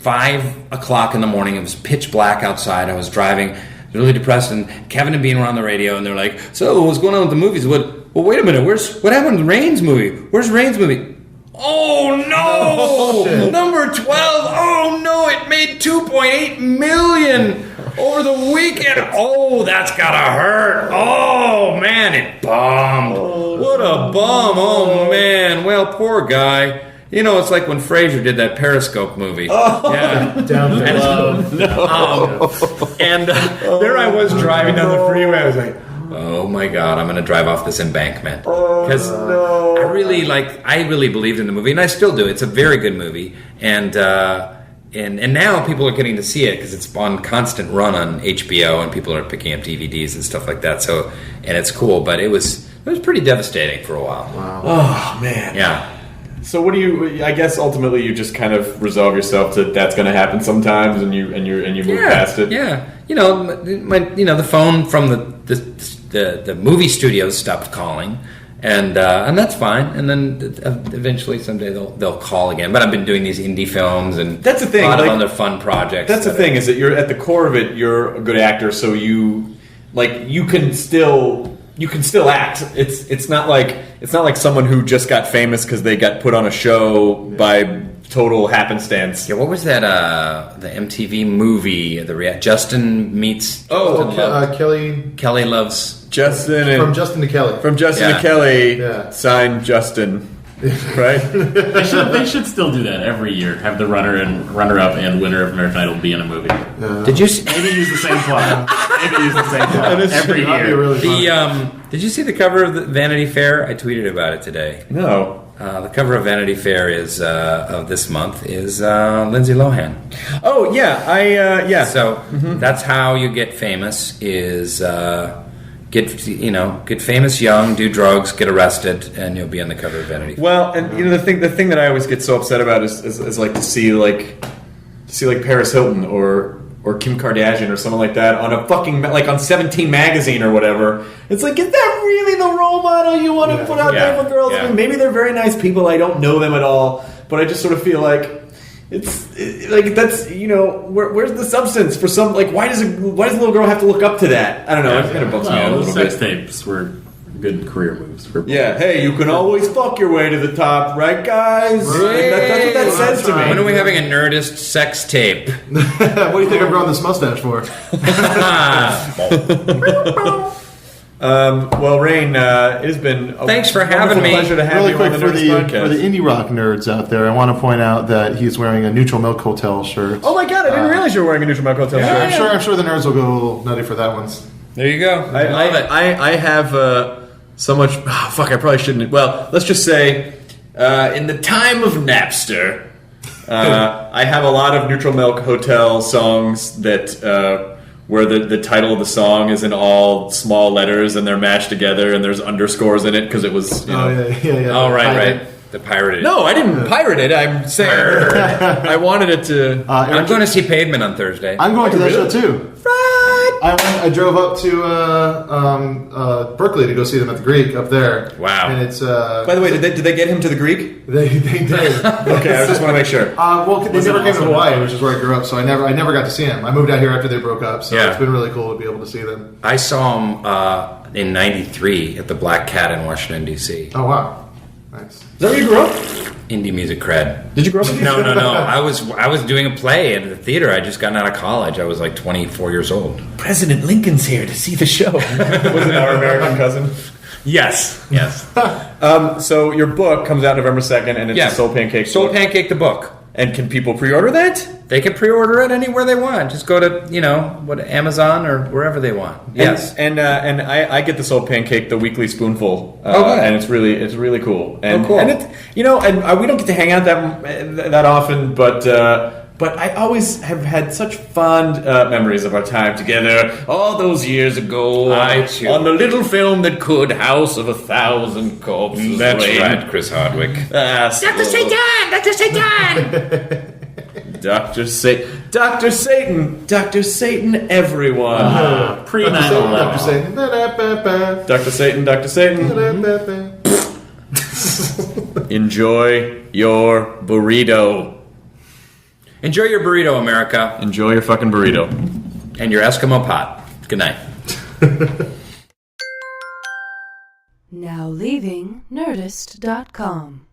5 o'clock in the morning. It was pitch black outside. I was driving, really depressed, and Kevin and Bean were on the radio, and they're like, "So what's going on with the movies? Well, wait a minute. What happened to Rainn's movie? Where's Rainn's movie?" Oh no! Number 12. Oh no! It made $2.8 million over the weekend. Oh, that's gotta hurt. Oh man, it bombed. What a bomb! Oh man. Well, poor guy. You know, it's like when Frasier did that Periscope movie. Yeah. Down below. And there I was driving down the freeway. I was like, oh my God, I'm going to drive off this embankment. Because I really believed in the movie, and I still do. It's a very good movie. And now people are getting to see it because it's on constant run on HBO, and people are picking up DVDs and stuff like that. So, and it's cool, but it was pretty devastating for a while. Wow. Oh man. Yeah. So what do you? I guess ultimately you just kind of resolve yourself to that's going to happen sometimes, and you move past it. Yeah, you know, the phone from the movie studios stopped calling, and that's fine. And then eventually someday they'll call again. But I've been doing these indie films, and that's the thing. A lot of other fun projects. That's the thing is that you're at the core of it. You're a good actor, so you can still act. It's not like someone who just got famous because they got put on a show by total happenstance. Yeah, what was that? The MTV movie, Justin meets. Kelly loves Justin and from Justin to Kelly. From Justin to Kelly, signed Justin. Right? They should still do that every year. Have the runner-up and winner of American Idol be in a movie. Did you maybe use the same plot? Every year. Really did you see the cover of the Vanity Fair? I tweeted about it today. No. The cover of Vanity Fair is of this month is Lindsay Lohan. Oh yeah, So that's how you get famous. Is get famous young, do drugs, get arrested, and you'll be on the cover of Vanity Fair. Well, and the thing that I always get so upset about is like to see Paris Hilton or Kim Kardashian or someone like that on a fucking on 17 magazine or whatever. It's like, is that really the role model you want to put out there for girls? Yeah. I mean, maybe they're very nice people. I don't know them at all, but I just sort of feel like that's where's the substance for some why does a little girl have to look up to that? I don't know. It kind of bumps me out a little sex bit. tapes were good career moves. Hey, you can always fuck your way to the top, right, guys? That's what that says to me. When are we having a Nerdist sex tape? What do you think I'm growing this mustache for? Well, Rainn, it has been thanks for having me. Pleasure to have really you quick on the for Nerdist podcast. For the indie rock nerds out there, I want to point out that he's wearing a Neutral Milk Hotel shirt. Oh my god, I didn't realize you were wearing a Neutral Milk Hotel shirt. I'm sure the nerds will go a little nutty for that one. There you go. I love it. I have so much. Oh, fuck, I probably shouldn't. Well, let's just say, in the time of Napster, I have a lot of Neutral Milk Hotel songs that where the title of the song is in all small letters and they're mashed together and there's underscores in it because it was. Yeah. Oh, right. The pirated. No, I didn't pirate it. I'm saying I wanted it to. I'm going to see Pavement on Thursday. I'm going to that show too. Right. I drove up to Berkeley to go see them at the Greek up there. Wow. And it's By the way, did they get him to the Greek? they did. Okay, I just want to make sure. They never came to Hawaii, which is where I grew up, so I never got to see them. I moved out here after they broke up, so it's been really cool to be able to see them. I saw him in '93 at the Black Cat in Washington D.C. Oh wow, nice. Is that where you grew up? indie music cred. Did you grow up? No. I was doing a play at the theater. I just gotten out of college. I was like 24 years old. President Lincoln's here to see the show. Was it Our American Cousin? Yes. So your book comes out November 2nd, and it's Yeah. the Soul Pancake Soul book. Pancake the book. And can people pre-order that? They can pre-order it anywhere they want. Just go to Amazon or wherever they want. Yes. And I get the Soul Pancake, the weekly spoonful. Good. And it's really cool. And, cool. And it, we don't get to hang out that often, but I always have had such fond memories of our time together all those years ago on the little film that could House of 1,000 Corpses. That's Rainn. right, Chris Hardwick. Dr. Satan! Dr. Satan! Dr. Satan, everyone. Pre 9/11. Dr. Satan. Dr. Satan. Enjoy your burrito. Enjoy your burrito, America. Enjoy your fucking burrito. And your Eskimo pot. Good night. Now leaving Nerdist.com.